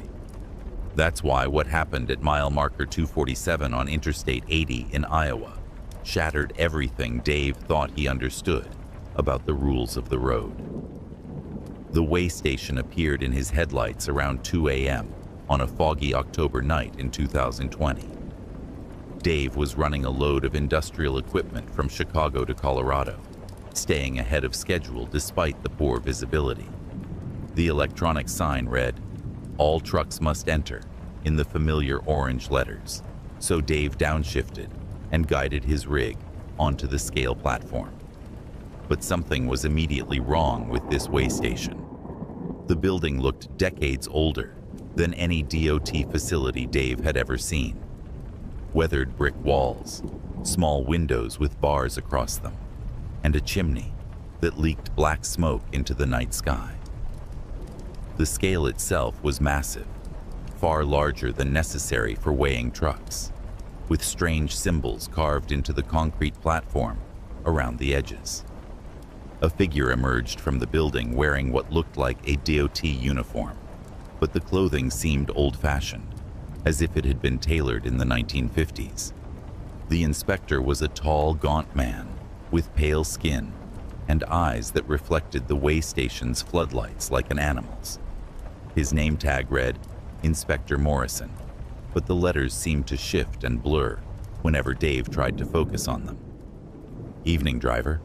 [SPEAKER 1] That's why what happened at mile marker 247 on Interstate 80 in Iowa shattered everything Dave thought he understood about the rules of the road. The way station appeared in his headlights around 2 a.m. on a foggy October night in 2020. Dave was running a load of industrial equipment from Chicago to Colorado, staying ahead of schedule despite the poor visibility. The electronic sign read, "All trucks must enter," in the familiar orange letters, so Dave downshifted and guided his rig onto the scale platform. But something was immediately wrong with this way station. The building looked decades older than any DOT facility Dave had ever seen. Weathered brick walls, small windows with bars across them, and a chimney that leaked black smoke into the night sky. The scale itself was massive, far larger than necessary for weighing trucks, with strange symbols carved into the concrete platform around the edges. A figure emerged from the building wearing what looked like a DOT uniform, but the clothing seemed old-fashioned, as if it had been tailored in the 1950s. The inspector was a tall, gaunt man with pale skin and eyes that reflected the way station's floodlights like an animal's. His name tag read, Inspector Morrison, but the letters seemed to shift and blur whenever Dave tried to focus on them. "Evening, driver,"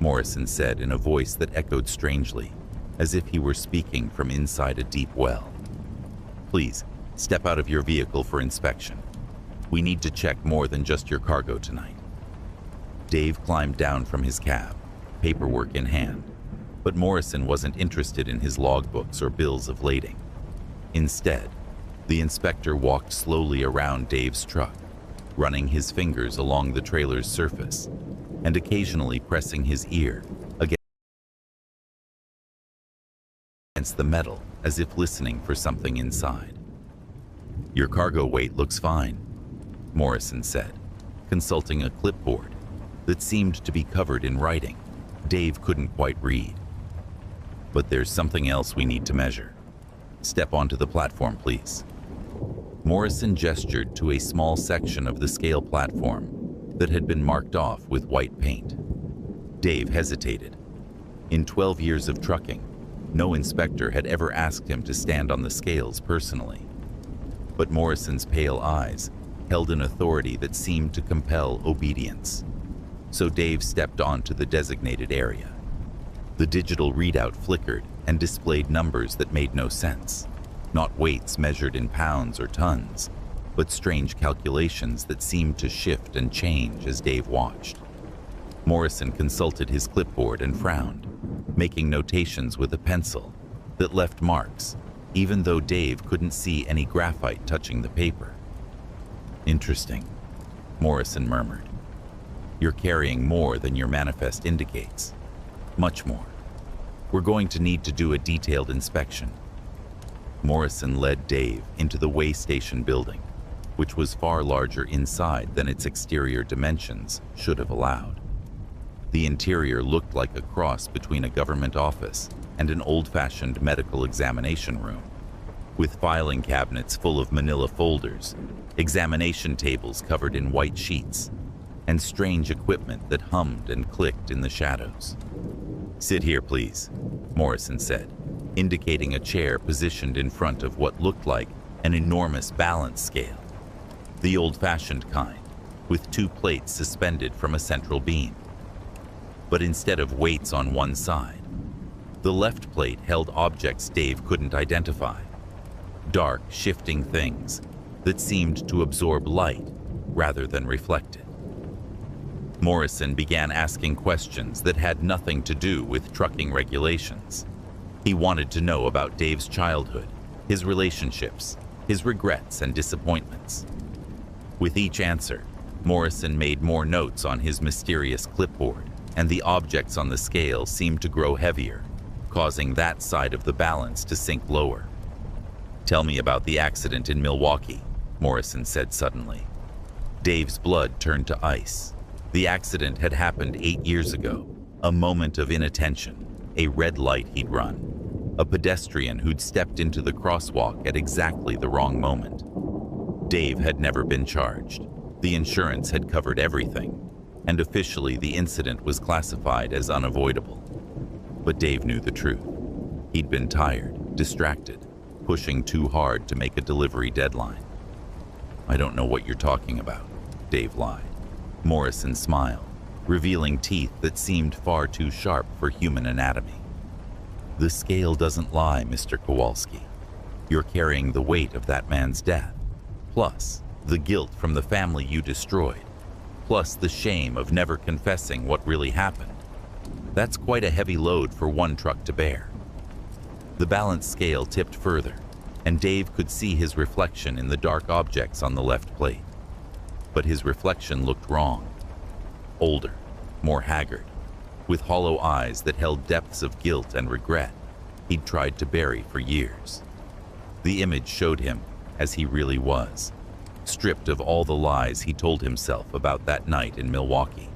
[SPEAKER 1] Morrison said in a voice that echoed strangely, as if he were speaking from inside a deep well. "Please, step out of your vehicle for inspection. We need to check more than just your cargo tonight." Dave climbed down from his cab, paperwork in hand, but Morrison wasn't interested in his logbooks or bills of lading. Instead, the inspector walked slowly around Dave's truck, running his fingers along the trailer's surface and occasionally pressing his ear against the metal as if listening for something inside. "Your cargo weight looks fine," Morrison said, consulting a clipboard that seemed to be covered in writing Dave couldn't quite read. "But there's something else we need to measure. Step onto the platform, please." Morrison gestured to a small section of the scale platform that had been marked off with white paint. Dave hesitated. In 12 years of trucking, no inspector had ever asked him to stand on the scales personally. But Morrison's pale eyes held an authority that seemed to compel obedience. So Dave stepped onto the designated area. The digital readout flickered and displayed numbers that made no sense, not weights measured in pounds or tons, but strange calculations that seemed to shift and change as Dave watched. Morrison consulted his clipboard and frowned, making notations with a pencil that left marks, even though Dave couldn't see any graphite touching the paper. "Interesting," Morrison murmured. "You're carrying more than your manifest indicates. Much more. We're going to need to do a detailed inspection." Morrison led Dave into the way station building, which was far larger inside than its exterior dimensions should have allowed. The interior looked like a cross between a government office and an old-fashioned medical examination room, with filing cabinets full of manila folders, examination tables covered in white sheets, and strange equipment that hummed and clicked in the shadows. "Sit here, please," Morrison said, indicating a chair positioned in front of what looked like an enormous balance scale, the old-fashioned kind, with 2 plates suspended from a central beam. But instead of weights on one side, the left plate held objects Dave couldn't identify, dark, shifting things that seemed to absorb light rather than reflect it. Morrison began asking questions that had nothing to do with trucking regulations. He wanted to know about Dave's childhood, his relationships, his regrets and disappointments. With each answer, Morrison made more notes on his mysterious clipboard, and the objects on the scale seemed to grow heavier, causing that side of the balance to sink lower. "Tell me about the accident in Milwaukee," Morrison said suddenly. Dave's blood turned to ice. The accident had happened 8 years ago, a moment of inattention, a red light he'd run, a pedestrian who'd stepped into the crosswalk at exactly the wrong moment. Dave had never been charged. The insurance had covered everything, and officially the incident was classified as unavoidable. But Dave knew the truth. He'd been tired, distracted, pushing too hard to make a delivery deadline. "I don't know what you're talking about," Dave lied. Morrison smiled, revealing teeth that seemed far too sharp for human anatomy. "The scale doesn't lie, Mr. Kowalski. You're carrying the weight of that man's death, plus the guilt from the family you destroyed, plus the shame of never confessing what really happened. That's quite a heavy load for one truck to bear." The balance scale tipped further, and Dave could see his reflection in the dark objects on the left plate. But his reflection looked wrong. Older, more haggard, with hollow eyes that held depths of guilt and regret he'd tried to bury for years. The image showed him as he really was, stripped of all the lies he told himself about that night in Milwaukee.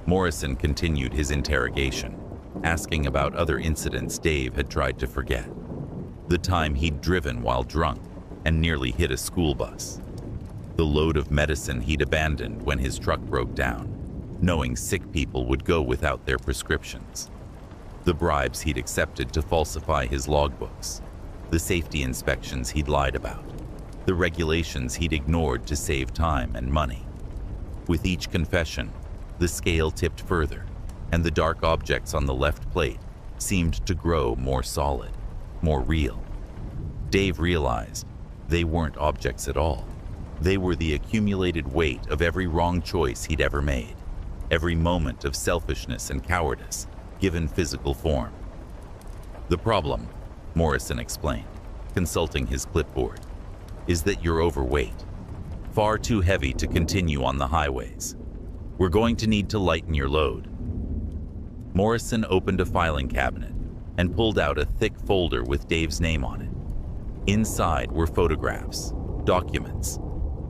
[SPEAKER 1] Morrison continued his interrogation, asking about other incidents Dave had tried to forget. The time he'd driven while drunk and nearly hit a school bus. The load of medicine he'd abandoned when his truck broke down, knowing sick people would go without their prescriptions. The bribes he'd accepted to falsify his logbooks. The safety inspections he'd lied about. The regulations he'd ignored to save time and money. With each confession, the scale tipped further, and the dark objects on the left plate seemed to grow more solid, more real. Dave realized they weren't objects at all. They were the accumulated weight of every wrong choice he'd ever made, every moment of selfishness and cowardice given physical form. "The problem," Morrison explained, consulting his clipboard, "is that you're overweight, far too heavy to continue on the highways. We're going to need to lighten your load." Morrison opened a filing cabinet and pulled out a thick folder with Dave's name on it. Inside were photographs, documents,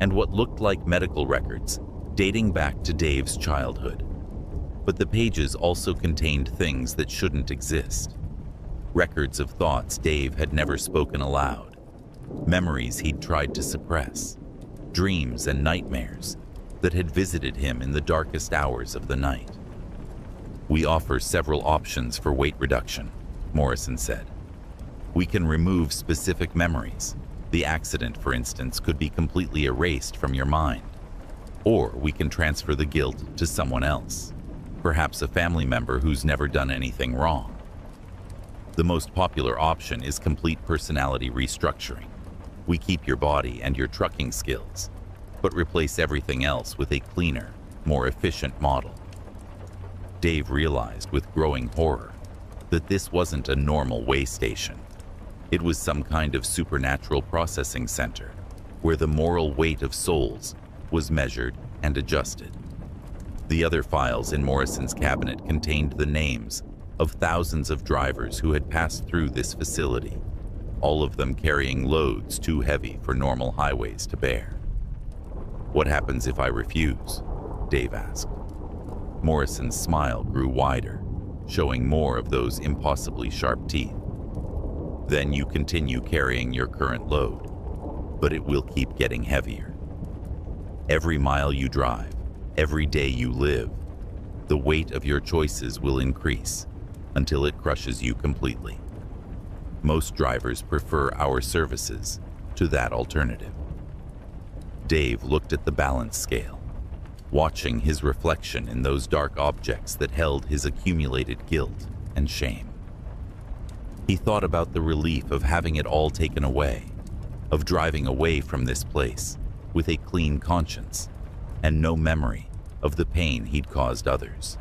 [SPEAKER 1] and what looked like medical records dating back to Dave's childhood. But the pages also contained things that shouldn't exist. Records of thoughts Dave had never spoken aloud, memories he'd tried to suppress, dreams and nightmares that had visited him in the darkest hours of the night. "We offer several options for weight reduction," Morrison said. "We can remove specific memories. The accident, for instance, could be completely erased from your mind. Or we can transfer the guilt to someone else, perhaps a family member who's never done anything wrong. The most popular option is complete personality restructuring. We keep your body and your trucking skills, but replace everything else with a cleaner, more efficient model." Dave realized with growing horror that this wasn't a normal way station. It was some kind of supernatural processing center where the moral weight of souls was measured and adjusted. The other files in Morrison's cabinet contained the names of thousands of drivers who had passed through this facility, all of them carrying loads too heavy for normal highways to bear. "What happens if I refuse?" Dave asked. Morrison's smile grew wider, showing more of those impossibly sharp teeth. "Then you continue carrying your current load, but it will keep getting heavier. Every mile you drive, every day you live, the weight of your choices will increase until it crushes you completely. Most drivers prefer our services to that alternative." Dave looked at the balance scale, watching his reflection in those dark objects that held his accumulated guilt and shame. He thought about the relief of having it all taken away, of driving away from this place with a clean conscience and no memory of the pain he'd caused others.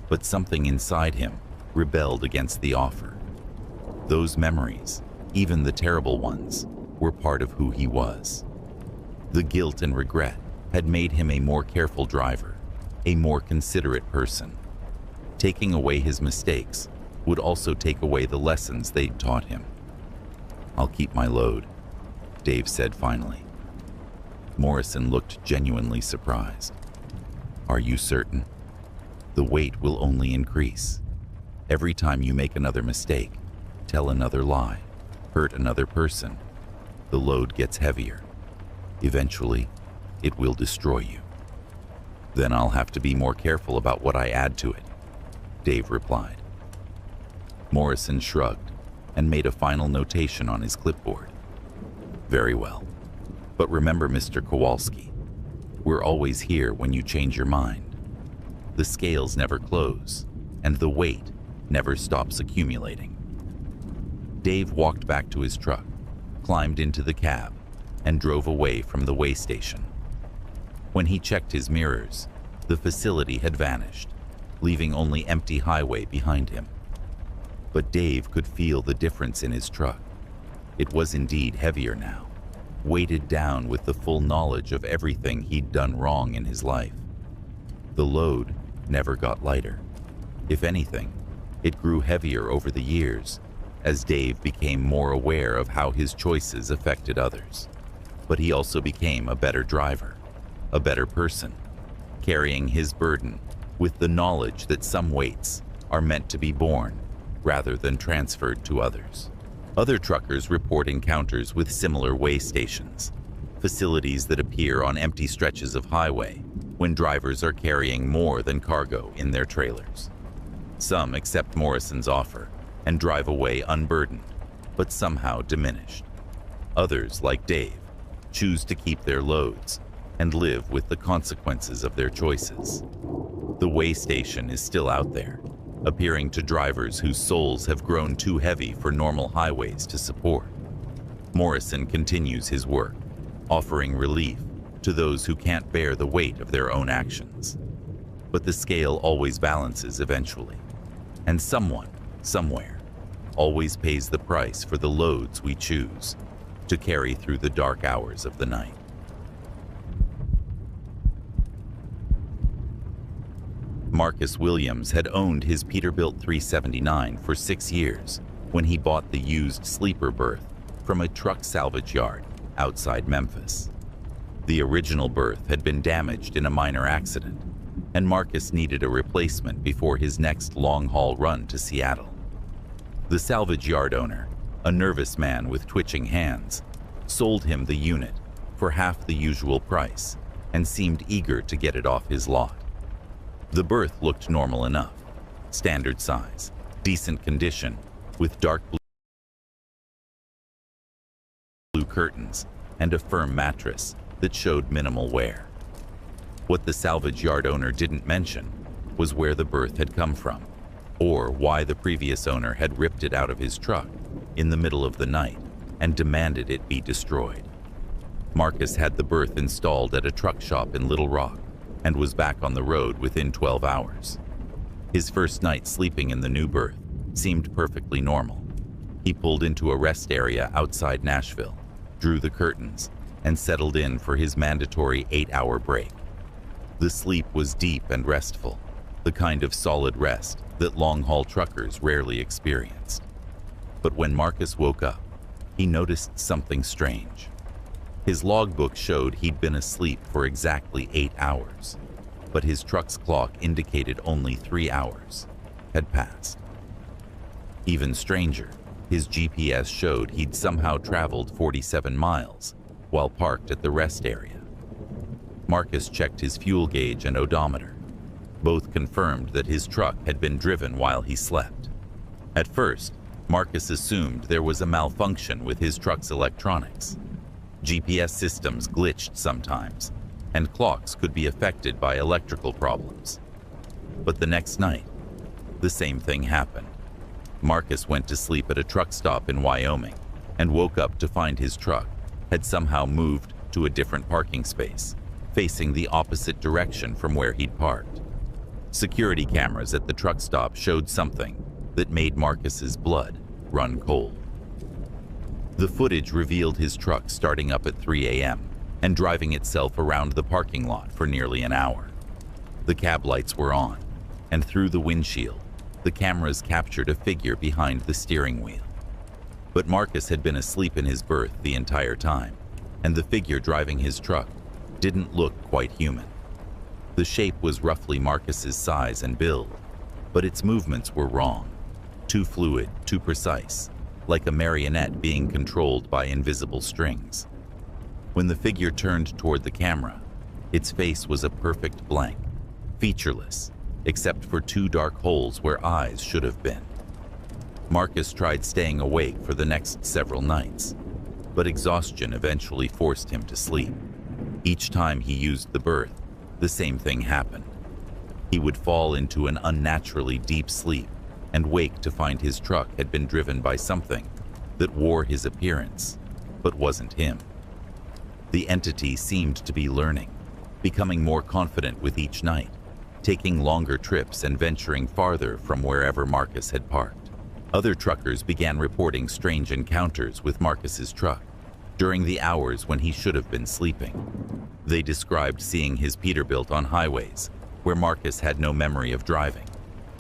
[SPEAKER 1] But something inside him rebelled against the offer. Those memories, even the terrible ones, were part of who he was. The guilt and regret had made him a more careful driver, a more considerate person. Taking away his mistakes would also take away the lessons they'd taught him. "I'll keep my load," Dave said finally. Morrison looked genuinely surprised. "Are you certain? The weight will only increase. Every time you make another mistake, tell another lie, hurt another person, the load gets heavier. Eventually, it will destroy you." "Then I'll have to be more careful about what I add to it," Dave replied. Morrison shrugged and made a final notation on his clipboard. "Very well. But remember, Mr. Kowalski, we're always here when you change your mind. The scales never close, and the weight never stops accumulating." Dave walked back to his truck, climbed into the cab, and drove away from the weigh station. When he checked his mirrors, the facility had vanished, leaving only empty highway behind him. But Dave could feel the difference in his truck. It was indeed heavier now, weighted down with the full knowledge of everything he'd done wrong in his life. The load never got lighter. If anything, it grew heavier over the years as Dave became more aware of how his choices affected others. But he also became a better driver, a better person, carrying his burden with the knowledge that some weights are meant to be borne rather than transferred to others. Other truckers report encounters with similar weigh stations, facilities that appear on empty stretches of highway when drivers are carrying more than cargo in their trailers. Some accept Morrison's offer and drive away unburdened, but somehow diminished. Others, like Dave, choose to keep their loads and live with the consequences of their choices. The weigh station is still out there, appearing to drivers whose souls have grown too heavy for normal highways to support. Morrison continues his work, offering relief to those who can't bear the weight of their own actions. But the scale always balances eventually, and someone, somewhere, always pays the price for the loads we choose to carry through the dark hours of the night. Marcus Williams had owned his Peterbilt 379 for 6 years when he bought the used sleeper berth from a truck salvage yard outside Memphis. The original berth had been damaged in a minor accident, and Marcus needed a replacement before his next long-haul run to Seattle. The salvage yard owner, a nervous man with twitching hands, sold him the unit for half the usual price and seemed eager to get it off his lot. The berth looked normal enough, standard size, decent condition, with dark blue curtains and a firm mattress that showed minimal wear. What the salvage yard owner didn't mention was where the berth had come from, or why the previous owner had ripped it out of his truck in the middle of the night and demanded it be destroyed. Marcus had the berth installed at a truck shop in Little Rock and was back on the road within 12 hours. His first night sleeping in the new berth seemed perfectly normal. He pulled into a rest area outside Nashville, drew the curtains, and settled in for his mandatory 8-hour break. The sleep was deep and restful, the kind of solid rest that long-haul truckers rarely experienced. But when Marcus woke up, he noticed something strange. His logbook showed he'd been asleep for exactly 8 hours, but his truck's clock indicated only 3 hours had passed. Even stranger, his GPS showed he'd somehow traveled 47 miles while parked at the rest area. Marcus checked his fuel gauge and odometer. Both confirmed that his truck had been driven while he slept. At first, Marcus assumed there was a malfunction with his truck's electronics. GPS systems glitched sometimes, and clocks could be affected by electrical problems. But the next night, the same thing happened. Marcus went to sleep at a truck stop in Wyoming and woke up to find his truck had somehow moved to a different parking space, facing the opposite direction from where he'd parked. Security cameras at the truck stop showed something that made Marcus's blood run cold. The footage revealed his truck starting up at 3 a.m. and driving itself around the parking lot for nearly an hour. The cab lights were on, and through the windshield, the cameras captured a figure behind the steering wheel. But Marcus had been asleep in his berth the entire time, and the figure driving his truck didn't look quite human. The shape was roughly Marcus's size and build, but its movements were wrong. Too fluid, too precise, like a marionette being controlled by invisible strings. When the figure turned toward the camera, its face was a perfect blank, featureless, except for 2 dark holes where eyes should have been. Marcus tried staying awake for the next several nights, but exhaustion eventually forced him to sleep. Each time he used the berth, the same thing happened. He would fall into an unnaturally deep sleep and wake to find his truck had been driven by something that wore his appearance, but wasn't him. The entity seemed to be learning, becoming more confident with each night, taking longer trips and venturing farther from wherever Marcus had parked. Other truckers began reporting strange encounters with Marcus's truck during the hours when he should have been sleeping. They described seeing his Peterbilt on highways where Marcus had no memory of driving,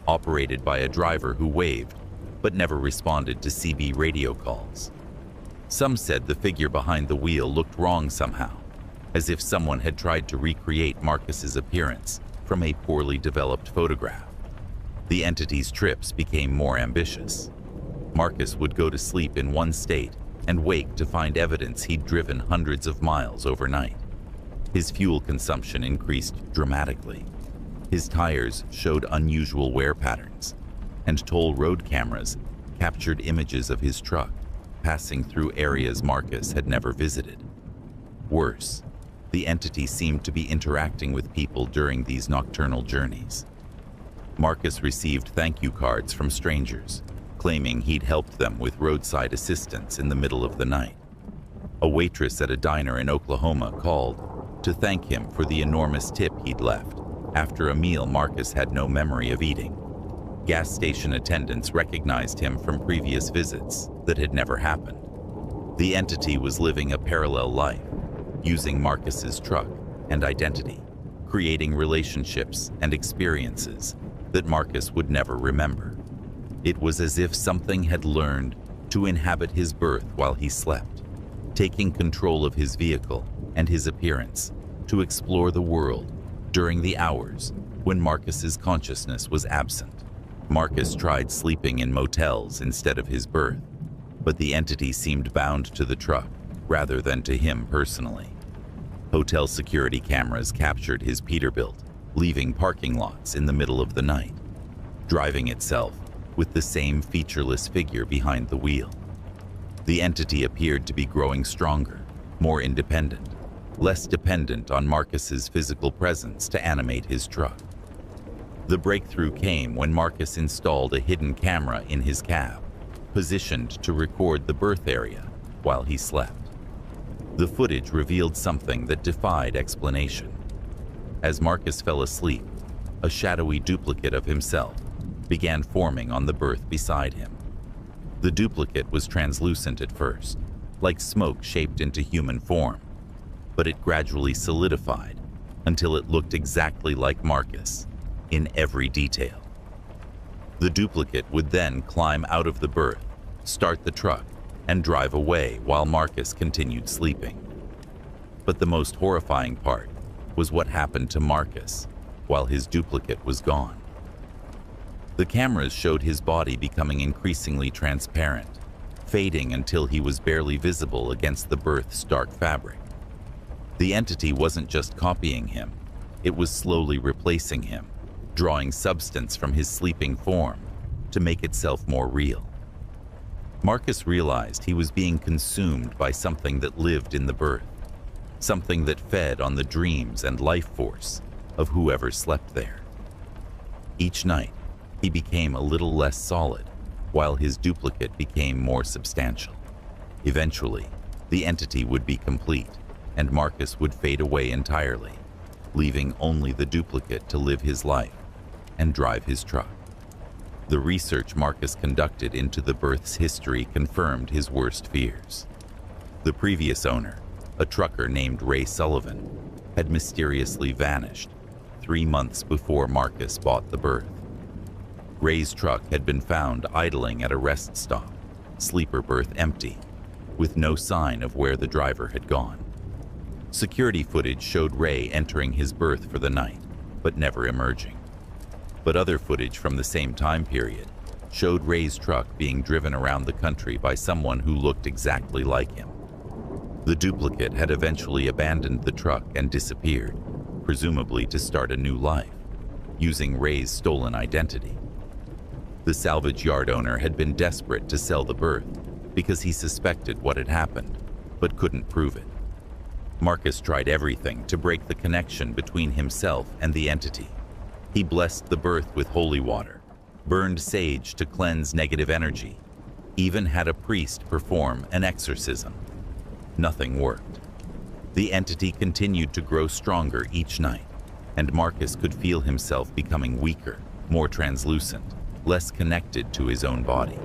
[SPEAKER 1] operated by a driver who waved but never responded to CB radio calls. Some said the figure behind the wheel looked wrong somehow, as if someone had tried to recreate Marcus's appearance from a poorly developed photograph. The entity's trips became more ambitious. Marcus would go to sleep in one state and wake to find evidence he'd driven hundreds of miles overnight. His fuel consumption increased dramatically. His tires showed unusual wear patterns, and toll road cameras captured images of his truck passing through areas Marcus had never visited. Worse, the entity seemed to be interacting with people during these nocturnal journeys. Marcus received thank you cards from strangers, claiming he'd helped them with roadside assistance in the middle of the night. A waitress at a diner in Oklahoma called to thank him for the enormous tip he'd left after a meal Marcus had no memory of eating. Gas station attendants recognized him from previous visits that had never happened. The entity was living a parallel life, using Marcus's truck and identity, creating relationships and experiences that Marcus would never remember. It was as if something had learned to inhabit his berth while he slept, taking control of his vehicle and his appearance to explore the world during the hours when Marcus's consciousness was absent. Marcus tried sleeping in motels instead of his berth, but the entity seemed bound to the truck rather than to him personally. Hotel security cameras captured his Peterbilt leaving parking lots in the middle of the night, driving itself with the same featureless figure behind the wheel. The entity appeared to be growing stronger, more independent, less dependent on Marcus's physical presence to animate his truck. The breakthrough came when Marcus installed a hidden camera in his cab, positioned to record the berth area while he slept. The footage revealed something that defied explanation. As Marcus fell asleep, a shadowy duplicate of himself began forming on the berth beside him. The duplicate was translucent at first, like smoke shaped into human form, but it gradually solidified until it looked exactly like Marcus in every detail. The duplicate would then climb out of the berth, start the truck, and drive away while Marcus continued sleeping. But the most horrifying part was what happened to Marcus while his duplicate was gone. The cameras showed his body becoming increasingly transparent, fading until he was barely visible against the berth's dark fabric. The entity wasn't just copying him, it was slowly replacing him, drawing substance from his sleeping form to make itself more real. Marcus realized he was being consumed by something that lived in the berth, something that fed on the dreams and life force of whoever slept there. Each night, he became a little less solid, while his duplicate became more substantial. Eventually, the entity would be complete, and Marcus would fade away entirely, leaving only the duplicate to live his life and drive his truck. The research Marcus conducted into the Birth's history confirmed his worst fears. The previous owner, a trucker named Ray Sullivan, had mysteriously vanished 3 months before Marcus bought the Birth. Ray's truck had been found idling at a rest stop, sleeper berth empty, with no sign of where the driver had gone. Security footage showed Ray entering his berth for the night, but never emerging. But other footage from the same time period showed Ray's truck being driven around the country by someone who looked exactly like him. The duplicate had eventually abandoned the truck and disappeared, presumably to start a new life, using Ray's stolen identity. The salvage yard owner had been desperate to sell the Birth because he suspected what had happened, but couldn't prove it. Marcus tried everything to break the connection between himself and the entity. He blessed the Birth with holy water, burned sage to cleanse negative energy, even had a priest perform an exorcism. Nothing worked. The entity continued to grow stronger each night, and Marcus could feel himself becoming weaker, more translucent, less connected to his own body.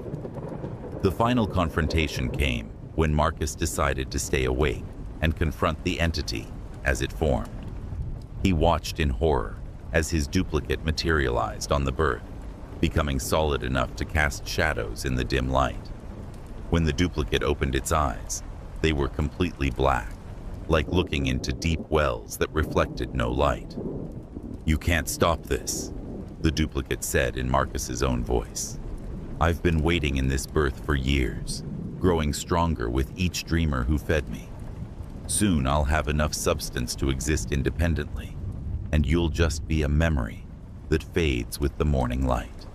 [SPEAKER 1] The final confrontation came when Marcus decided to stay awake and confront the entity as it formed. He watched in horror as his duplicate materialized on the Birth, becoming solid enough to cast shadows in the dim light. When the duplicate opened its eyes, they were completely black, like looking into deep wells that reflected no light. "You can't stop this," the duplicate said in Marcus's own voice. "I've been waiting in this Birth for years, growing stronger with each dreamer who fed me. Soon I'll have enough substance to exist independently, and you'll just be a memory that fades with the morning light."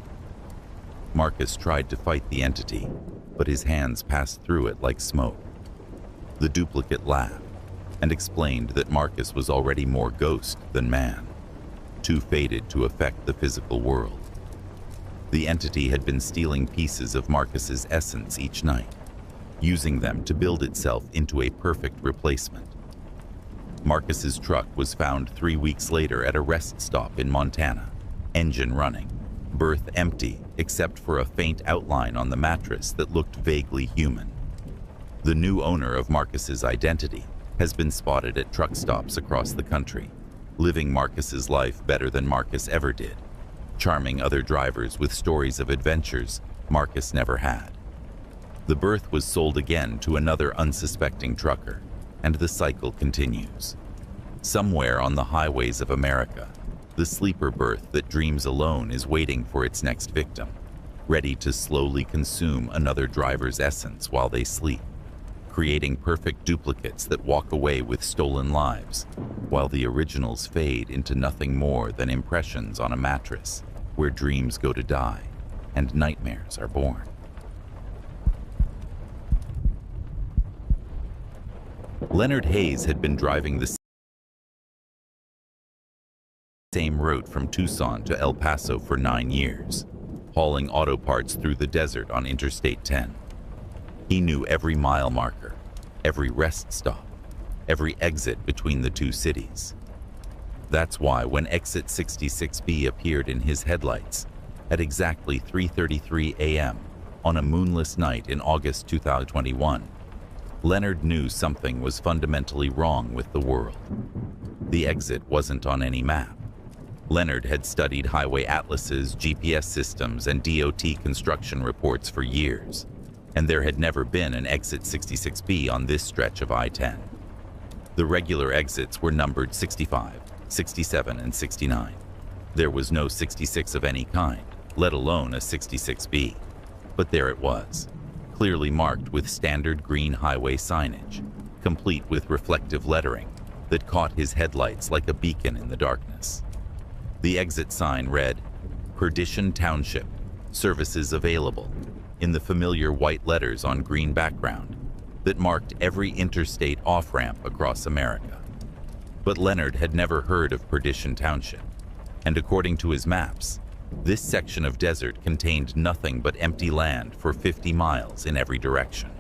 [SPEAKER 1] Marcus tried to fight the entity, but his hands passed through it like smoke. The duplicate laughed and explained that Marcus was already more ghost than man, too faded to affect the physical world. The entity had been stealing pieces of Marcus's essence each night, using them to build itself into a perfect replacement. Marcus's truck was found 3 weeks later at a rest stop in Montana, engine running, Birth empty except for a faint outline on the mattress that looked vaguely human. The new owner of Marcus's identity has been spotted at truck stops across the country, living Marcus's life better than Marcus ever did, charming other drivers with stories of adventures Marcus never had. The Birth was sold again to another unsuspecting trucker, and the cycle continues. Somewhere on the highways of America, the sleeper Birth that dreams alone is waiting for its next victim, ready to slowly consume another driver's essence while they sleep, creating perfect duplicates that walk away with stolen lives, while the originals fade into nothing more than impressions on a mattress where dreams go to die and nightmares are born. Leonard Hayes had been driving the same route from Tucson to El Paso for 9 years, hauling auto parts through the desert on Interstate 10. He knew every mile marker, every rest stop, every exit between the two cities. That's why when Exit 66B appeared in his headlights at exactly 3:33 a.m. on a moonless night in August 2021, Leonard knew something was fundamentally wrong with the world. The exit wasn't on any map. Leonard had studied highway atlases, GPS systems, and DOT construction reports for years, and there had never been an Exit 66B on this stretch of I-10. The regular exits were numbered 65, 67, and 69. There was no 66 of any kind, let alone a 66B. But there it was, clearly marked with standard green highway signage, complete with reflective lettering that caught his headlights like a beacon in the darkness. The exit sign read, "Perdition Township, services available," in the familiar white letters on green background that marked every interstate off-ramp across America. But Leonard had never heard of Perdition Township, and according to his maps, this section of desert contained nothing but empty land for 50 miles in every direction.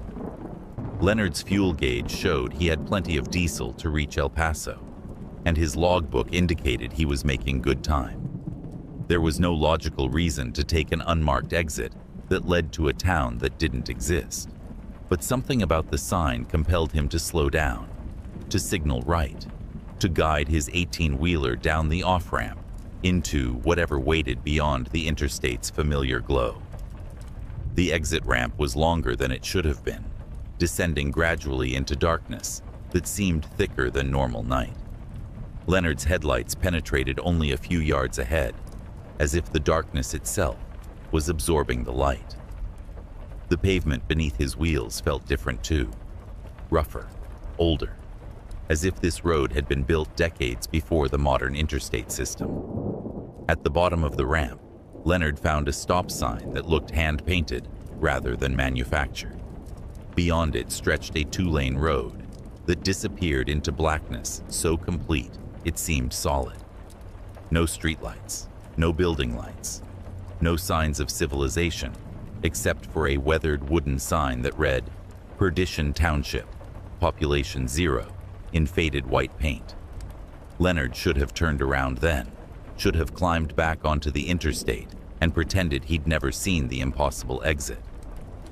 [SPEAKER 1] Leonard's fuel gauge showed he had plenty of diesel to reach El Paso, and his logbook indicated he was making good time. There was no logical reason to take an unmarked exit that led to a town that didn't exist, but something about the sign compelled him to slow down, to signal right, to guide his 18-wheeler down the off-ramp into whatever waited beyond the interstate's familiar glow. The exit ramp was longer than it should have been, descending gradually into darkness that seemed thicker than normal night. Leonard's headlights penetrated only a few yards ahead, as if the darkness itself was absorbing the light. The pavement beneath his wheels felt different too, rougher, older, as if this road had been built decades before the modern interstate system. At the bottom of the ramp, Leonard found a stop sign that looked hand-painted rather than manufactured. Beyond it stretched a two-lane road that disappeared into blackness so complete it seemed solid. No streetlights, no building lights, no signs of civilization except for a weathered wooden sign that read, "Perdition Township, population 0, in faded white paint. Leonard should have turned around then, should have climbed back onto the interstate and pretended he'd never seen the impossible exit.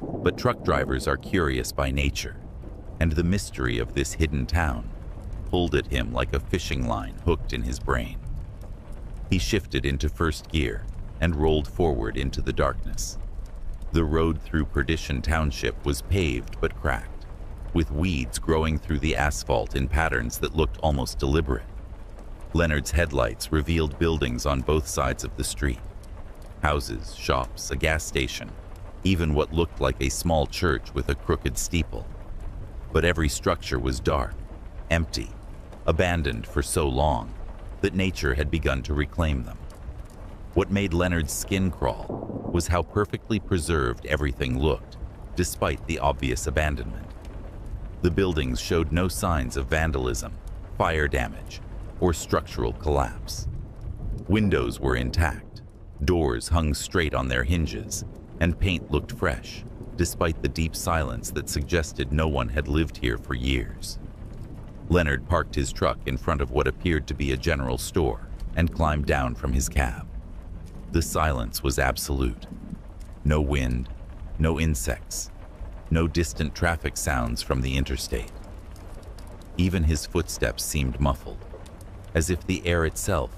[SPEAKER 1] But truck drivers are curious by nature, and the mystery of this hidden town pulled at him like a fishing line hooked in his brain. He shifted into first gear and rolled forward into the darkness. The road through Perdition Township was paved but cracked, with weeds growing through the asphalt in patterns that looked almost deliberate. Leonard's headlights revealed buildings on both sides of the street. Houses, shops, a gas station, even what looked like a small church with a crooked steeple. But every structure was dark, empty, abandoned for so long that nature had begun to reclaim them. What made Leonard's skin crawl was how perfectly preserved everything looked, despite the obvious abandonment. The buildings showed no signs of vandalism, fire damage, or structural collapse. Windows were intact, doors hung straight on their hinges, and paint looked fresh, despite the deep silence that suggested no one had lived here for years. Leonard parked his truck in front of what appeared to be a general store and climbed down from his cab. The silence was absolute. No wind, no insects, no distant traffic sounds from the interstate. Even his footsteps seemed muffled, as if the air itself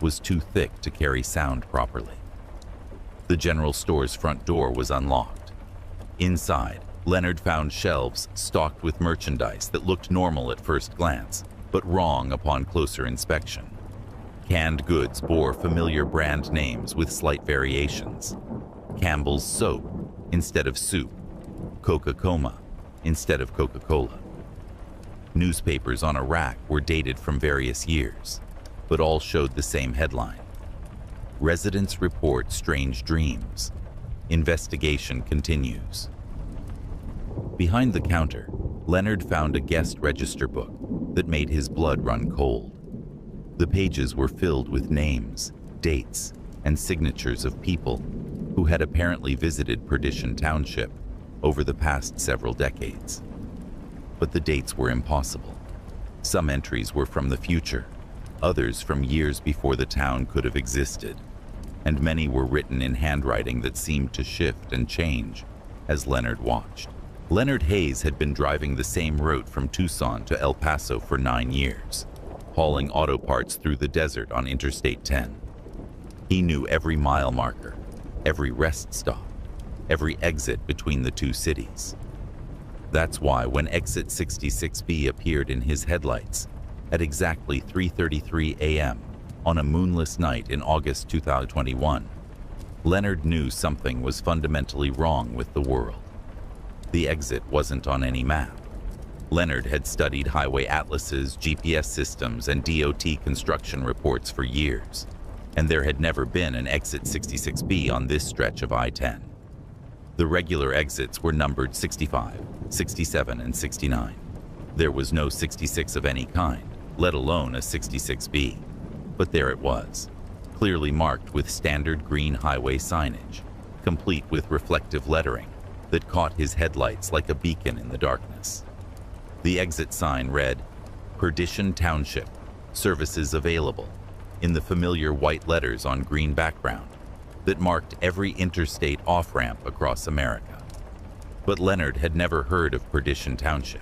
[SPEAKER 1] was too thick to carry sound properly. The general store's front door was unlocked. Inside, Leonard found shelves stocked with merchandise that looked normal at first glance, but wrong upon closer inspection. Canned goods bore familiar brand names with slight variations. Campbell's soap instead of soup, Coca-Cola instead of Coca-Cola. Newspapers on a rack were dated from various years, but all showed the same headline: Residents report strange dreams. Investigation continues. Behind the counter, Leonard found a guest register book that made his blood run cold. The pages were filled with names, dates, and signatures of people who had apparently visited Perdition Township over the past several decades. But the dates were impossible. Some entries were from the future, others from years before the town could have existed, and many were written in handwriting that seemed to shift and change as Leonard watched. Leonard Hayes had been driving the same route from Tucson to El Paso for 9 years, hauling auto parts through the desert on Interstate 10. He knew every mile marker, every rest stop, every exit between the two cities. That's why when exit 66B appeared in his headlights at exactly 3:33 a.m. on a moonless night in August 2021, Leonard knew something was fundamentally wrong with the world. The exit wasn't on any map. Leonard had studied highway atlases, GPS systems, and DOT construction reports for years, and there had never been an exit 66B on this stretch of I-10. The regular exits were numbered 65, 67, and 69. There was no 66 of any kind, let alone a 66B. But there it was, clearly marked with standard green highway signage, complete with reflective lettering that caught his headlights like a beacon in the darkness. The exit sign read, Perdition Township, services available, in the familiar white letters on green background that marked every interstate off-ramp across America. But Leonard had never heard of Perdition Township,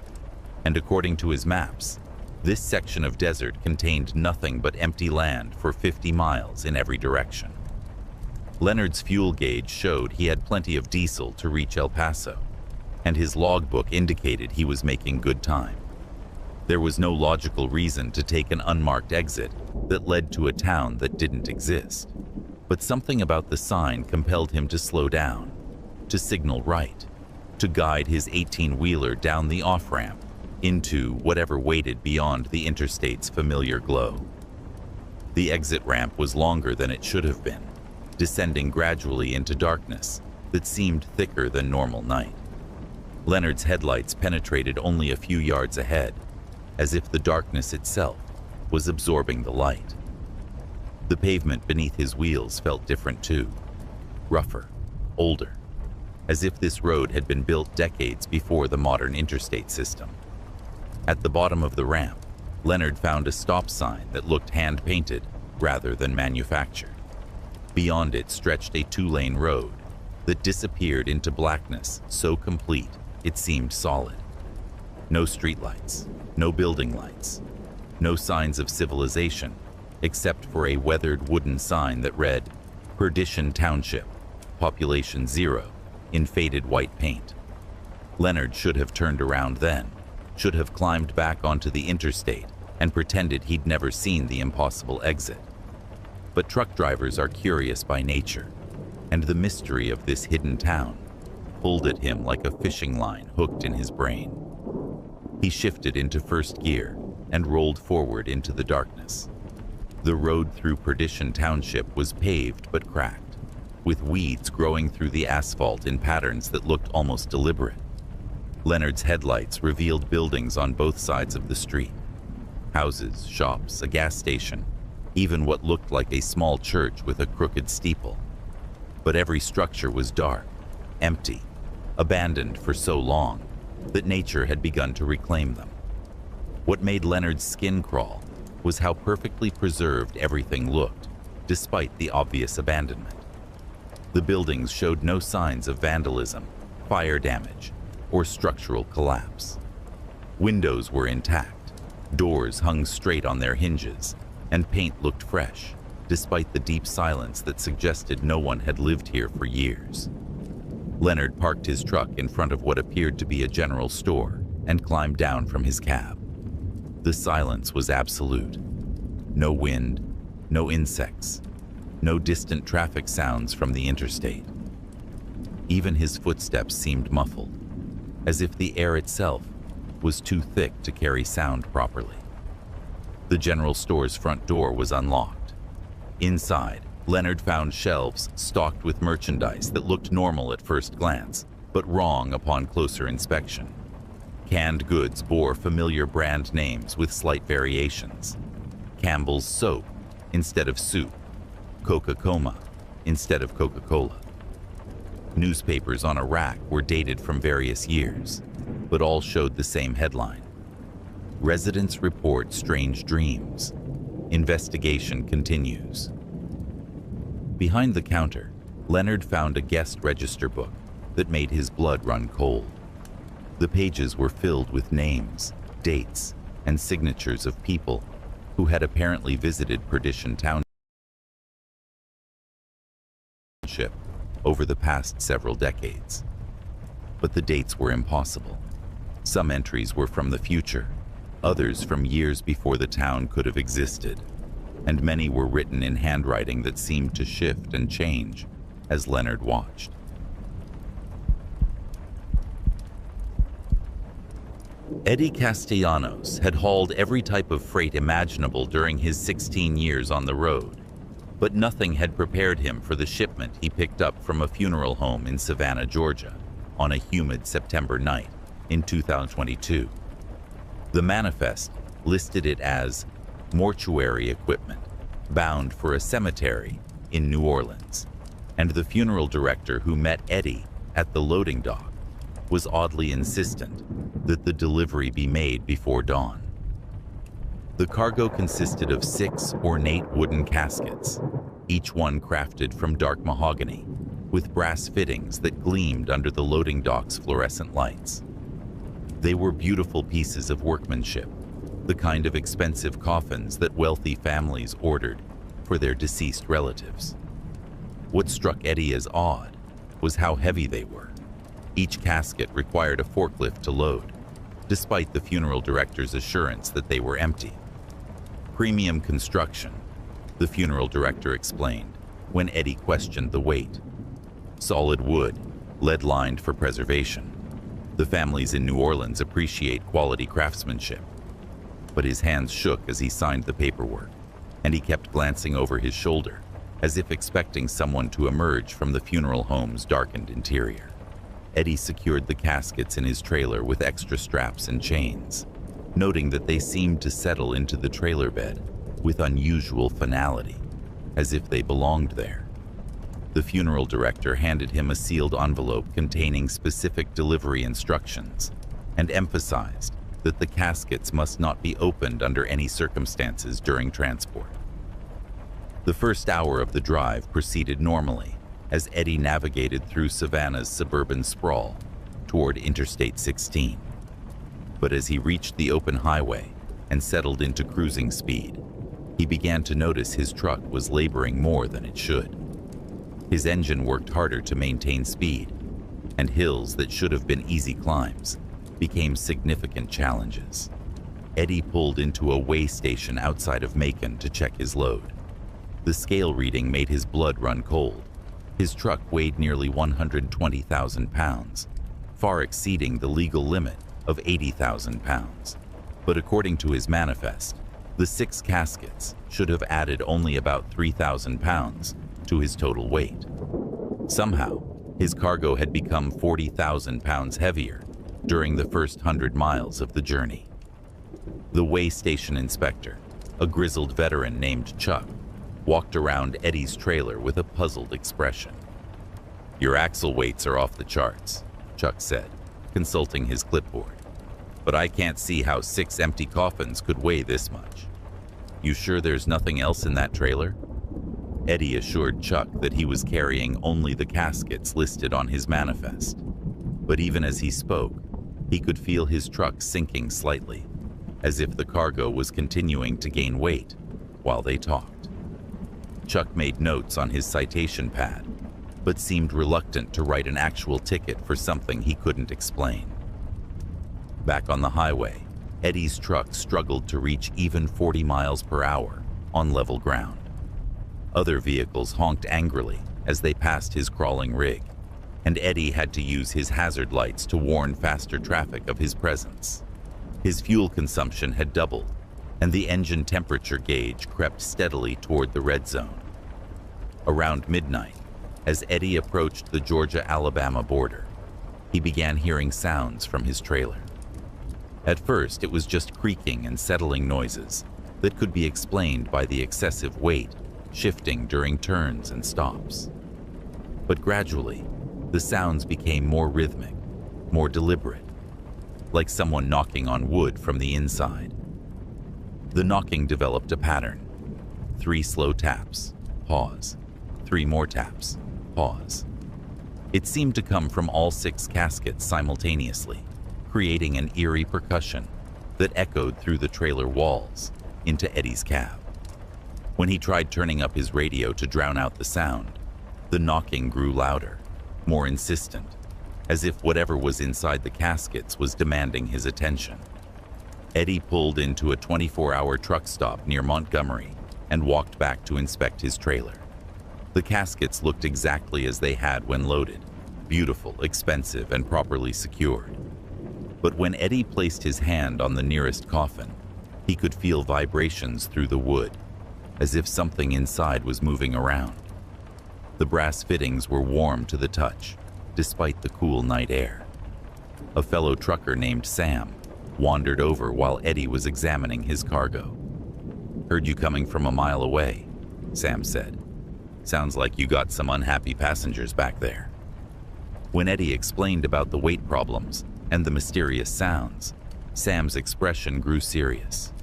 [SPEAKER 1] and according to his maps, this section of desert contained nothing but empty land for 50 miles in every direction. Leonard's fuel gauge showed he had plenty of diesel to reach El Paso, and his logbook indicated he was making good time. There was no logical reason to take an unmarked exit that led to a town that didn't exist, but something about the sign compelled him to slow down, to signal right, to guide his 18-wheeler down the off-ramp into whatever waited beyond the interstate's familiar glow. The exit ramp was longer than it should have been, descending gradually into darkness that seemed thicker than normal night. Leonard's headlights penetrated only a few yards ahead, as if the darkness itself was absorbing the light. The pavement beneath his wheels felt different too, rougher, older, as if this road had been built decades before the modern interstate system. At the bottom of the ramp, Leonard found a stop sign that looked hand-painted rather than manufactured. Beyond it stretched a two-lane road that disappeared into blackness so complete it seemed solid. No streetlights, no building lights, no signs of civilization except for a weathered wooden sign that read, "Perdition Township, population 0, in faded white paint. Leonard should have turned around then, should have climbed back onto the interstate and pretended he'd never seen the impossible exit. But truck drivers are curious by nature, and the mystery of this hidden town pulled at him like a fishing line hooked in his brain. He shifted into first gear and rolled forward into the darkness. The road through Perdition Township was paved but cracked, with weeds growing through the asphalt in patterns that looked almost deliberate. Leonard's headlights revealed buildings on both sides of the street. Houses, shops, a gas station, even what looked like a small church with a crooked steeple. But every structure was dark, empty, abandoned for so long that nature had begun to reclaim them. What made Leonard's skin crawl was how perfectly preserved everything looked, despite the obvious abandonment. The buildings showed no signs of vandalism, fire damage, or structural collapse. Windows were intact, doors hung straight on their hinges, and paint looked fresh, despite the deep silence that suggested no one had lived here for years. Leonard parked his truck in front of what appeared to be a general store and climbed down from his cab. The silence was absolute. No wind, no insects, no distant traffic sounds from the interstate. Even his footsteps seemed muffled, as if the air itself was too thick to carry sound properly. The general store's front door was unlocked. Inside, Leonard found shelves stocked with merchandise that looked normal at first glance, but wrong upon closer inspection. Canned goods bore familiar brand names with slight variations. Campbell's soap instead of soup, Coca-Cola instead of Coca-Cola. Newspapers on a rack were dated from various years, but all showed the same headline: Residents report strange dreams. Investigation continues. Behind the counter, Leonard found a guest register book that made his blood run cold. The pages were filled with names, dates, and signatures of people who had apparently visited Perdition Township over the past several decades. But the dates were impossible. Some entries were from the future, others from years before the town could have existed, and many were written in handwriting that seemed to shift and change as Leonard watched. Eddie Castellanos had hauled every type of freight imaginable during his 16 years on the road, but nothing had prepared him for the shipment he picked up from a funeral home in Savannah, Georgia, on a humid September night in 2022. The manifest listed it as mortuary equipment bound for a cemetery in New Orleans, and the funeral director who met Eddie at the loading dock was oddly insistent that the delivery be made before dawn. The cargo consisted of 6 ornate wooden caskets, each one crafted from dark mahogany, with brass fittings that gleamed under the loading dock's fluorescent lights. They were beautiful pieces of workmanship, the kind of expensive coffins that wealthy families ordered for their deceased relatives. What struck Eddie as odd was how heavy they were. Each casket required a forklift to load, despite the funeral director's assurance that they were empty. Premium construction, the funeral director explained when Eddie questioned the weight. Solid wood, lead-lined for preservation. The families in New Orleans appreciate quality craftsmanship. But his hands shook as he signed the paperwork, and he kept glancing over his shoulder, as if expecting someone to emerge from the funeral home's darkened interior. Eddie secured the caskets in his trailer with extra straps and chains, noting that they seemed to settle into the trailer bed with unusual finality, as if they belonged there. The funeral director handed him a sealed envelope containing specific delivery instructions and emphasized that the caskets must not be opened under any circumstances during transport. The first hour of the drive proceeded normally as Eddie navigated through Savannah's suburban sprawl toward Interstate 16. But as he reached the open highway and settled into cruising speed, he began to notice his truck was laboring more than it should. His engine worked harder to maintain speed, and hills that should have been easy climbs became significant challenges. Eddie pulled into a weigh station outside of Macon to check his load. The scale reading made his blood run cold. His truck weighed nearly 120,000 pounds, far exceeding the legal limit of 80,000 pounds. But according to his manifest, the 6 caskets should have added only about 3,000 pounds to his total weight. Somehow, his cargo had become 40,000 pounds heavier during the first 100 miles of the journey. The weigh station inspector, a grizzled veteran named Chuck, walked around Eddie's trailer with a puzzled expression. "Your axle weights are off the charts," Chuck said, consulting his clipboard. "But I can't see how 6 empty coffins could weigh this much. You sure there's nothing else in that trailer?" Eddie assured Chuck that he was carrying only the caskets listed on his manifest. But even as he spoke, he could feel his truck sinking slightly, as if the cargo was continuing to gain weight while they talked. Chuck made notes on his citation pad, but seemed reluctant to write an actual ticket for something he couldn't explain. Back on the highway, Eddie's truck struggled to reach even 40 miles per hour on level ground. Other vehicles honked angrily as they passed his crawling rig, and Eddie had to use his hazard lights to warn faster traffic of his presence. His fuel consumption had doubled, and the engine temperature gauge crept steadily toward the red zone. Around midnight, as Eddie approached the Georgia-Alabama border, he began hearing sounds from his trailer. At first, it was just creaking and settling noises that could be explained by the excessive weight shifting during turns and stops. But gradually, the sounds became more rhythmic, more deliberate, like someone knocking on wood from the inside. The knocking developed a pattern. 3 slow taps, pause. 3 more taps, pause. It seemed to come from all 6 caskets simultaneously, creating an eerie percussion that echoed through the trailer walls into Eddie's cab. When he tried turning up his radio to drown out the sound, the knocking grew louder, more insistent, as if whatever was inside the caskets was demanding his attention. Eddie pulled into a 24-hour truck stop near Montgomery and walked back to inspect his trailer. The caskets looked exactly as they had when loaded, beautiful, expensive, and properly secured. But when Eddie placed his hand on the nearest coffin, he could feel vibrations through the wood, as if something inside was moving around. The brass fittings were warm to the touch, despite the cool night air. A fellow trucker named Sam wandered over while Eddie was examining his cargo. "Heard you coming from a mile away," Sam said. "Sounds like you got some unhappy passengers back there." When Eddie explained about the weight problems and the mysterious sounds, Sam's expression grew serious.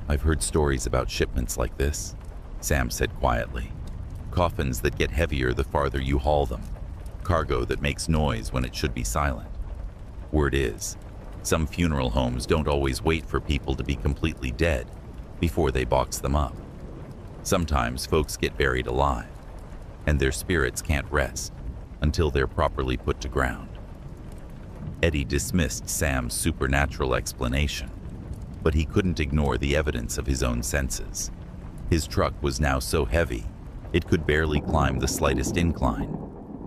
[SPEAKER 1] "I've heard stories about shipments like this," Sam said quietly. "Coffins that get heavier the farther you haul them. Cargo that makes noise when it should be silent. Word is, some funeral homes don't always wait for people to be completely dead before they box them up. Sometimes folks get buried alive, and their spirits can't rest until they're properly put to ground." Eddie dismissed Sam's supernatural explanation, but he couldn't ignore the evidence of his own senses. His truck was now so heavy, it could barely climb the slightest incline,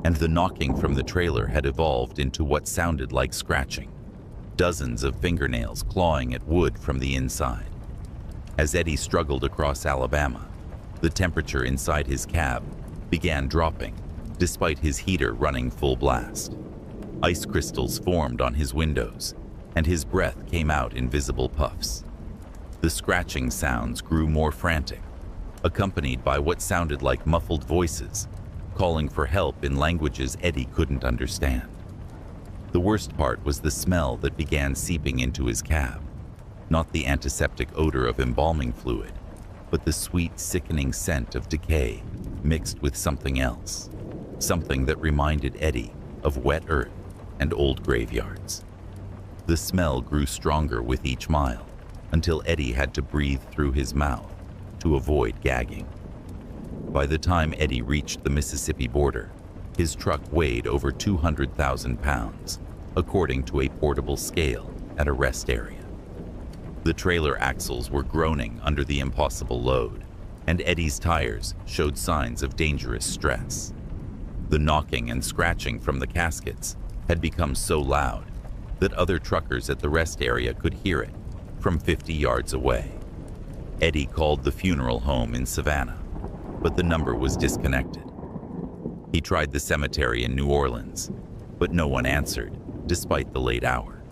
[SPEAKER 1] and the knocking from the trailer had evolved into what sounded like scratching, dozens of fingernails clawing at wood from the inside. As Eddie struggled across Alabama, the temperature inside his cab began dropping, despite his heater running full blast. Ice crystals formed on his windows, and his breath came out in visible puffs. The scratching sounds grew more frantic, accompanied by what sounded like muffled voices, calling for help in languages Eddie couldn't understand. The worst part was the smell that began seeping into his cab. Not the antiseptic odor of embalming fluid, but the sweet, sickening scent of decay mixed with something else. Something that reminded Eddie of wet earth and old graveyards. The smell grew stronger with each mile, until Eddie had to breathe through his mouth to avoid gagging. By the time Eddie reached the Mississippi border, his truck weighed over 200,000 pounds, according to a portable scale at a rest area. The trailer axles were groaning under the impossible load, and Eddie's tires showed signs of dangerous stress. The knocking and scratching from the caskets had become so loud that other truckers at the rest area could hear it from 50 yards away. Eddie called the funeral home in Savannah, but the number was disconnected. He tried the cemetery in New Orleans, but no one answered, despite the late hour.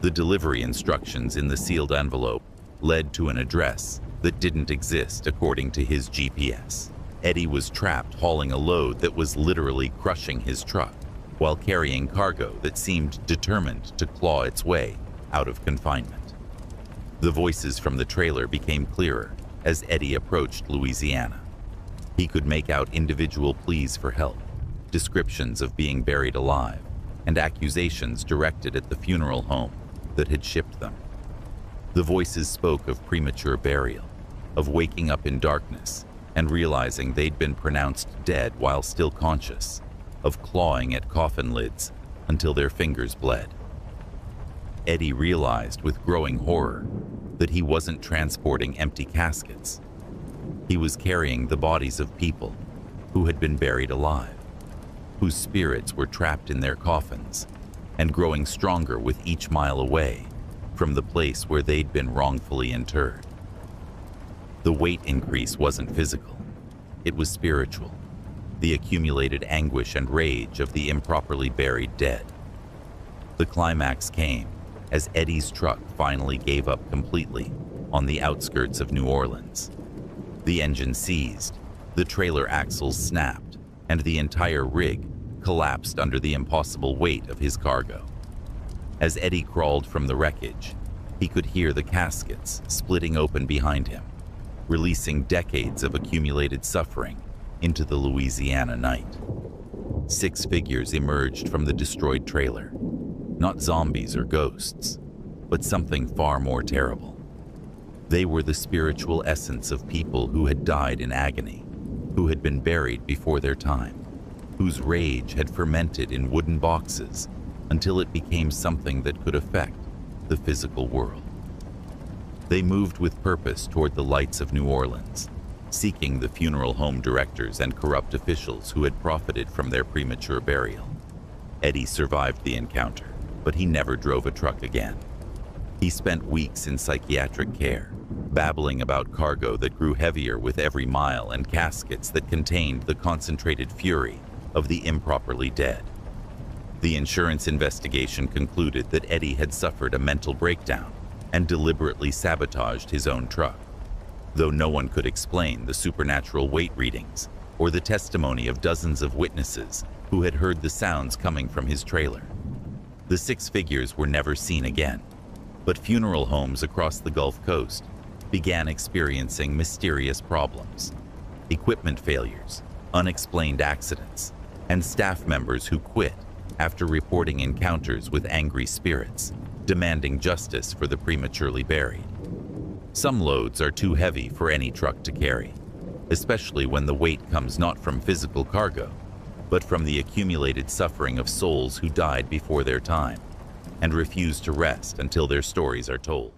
[SPEAKER 1] The delivery instructions in the sealed envelope led to an address that didn't exist according to his GPS. Eddie was trapped hauling a load that was literally crushing his truck, while carrying cargo that seemed determined to claw its way out of confinement. The voices from the trailer became clearer as Eddie approached Louisiana. He could make out individual pleas for help, descriptions of being buried alive, and accusations directed at the funeral home that had shipped them. The voices spoke of premature burial, of waking up in darkness and realizing they'd been pronounced dead while still conscious, of clawing at coffin lids until their fingers bled. Eddie realized with growing horror that he wasn't transporting empty caskets. He was carrying the bodies of people who had been buried alive, whose spirits were trapped in their coffins and growing stronger with each mile away from the place where they'd been wrongfully interred. The weight increase wasn't physical, it was spiritual, the accumulated anguish and rage of the improperly buried dead. The climax came as Eddie's truck finally gave up completely on the outskirts of New Orleans. The engine seized, the trailer axles snapped, and the entire rig collapsed under the impossible weight of his cargo. As Eddie crawled from the wreckage, he could hear the caskets splitting open behind him, releasing decades of accumulated suffering into the Louisiana night. 6 figures emerged from the destroyed trailer, not zombies or ghosts, but something far more terrible. They were the spiritual essence of people who had died in agony, who had been buried before their time, whose rage had fermented in wooden boxes until it became something that could affect the physical world. They moved with purpose toward the lights of New Orleans, seeking the funeral home directors and corrupt officials who had profited from their premature burial. Eddie survived the encounter, but he never drove a truck again. He spent weeks in psychiatric care, babbling about cargo that grew heavier with every mile and caskets that contained the concentrated fury of the improperly dead. The insurance investigation concluded that Eddie had suffered a mental breakdown and deliberately sabotaged his own truck, though no one could explain the supernatural weight readings or the testimony of dozens of witnesses who had heard the sounds coming from his trailer. The 6 figures were never seen again, but funeral homes across the Gulf Coast began experiencing mysterious problems. Equipment failures, unexplained accidents, and staff members who quit after reporting encounters with angry spirits, demanding justice for the prematurely buried. Some loads are too heavy for any truck to carry, especially when the weight comes not from physical cargo, but from the accumulated suffering of souls who died before their time and refuse to rest until their stories are told.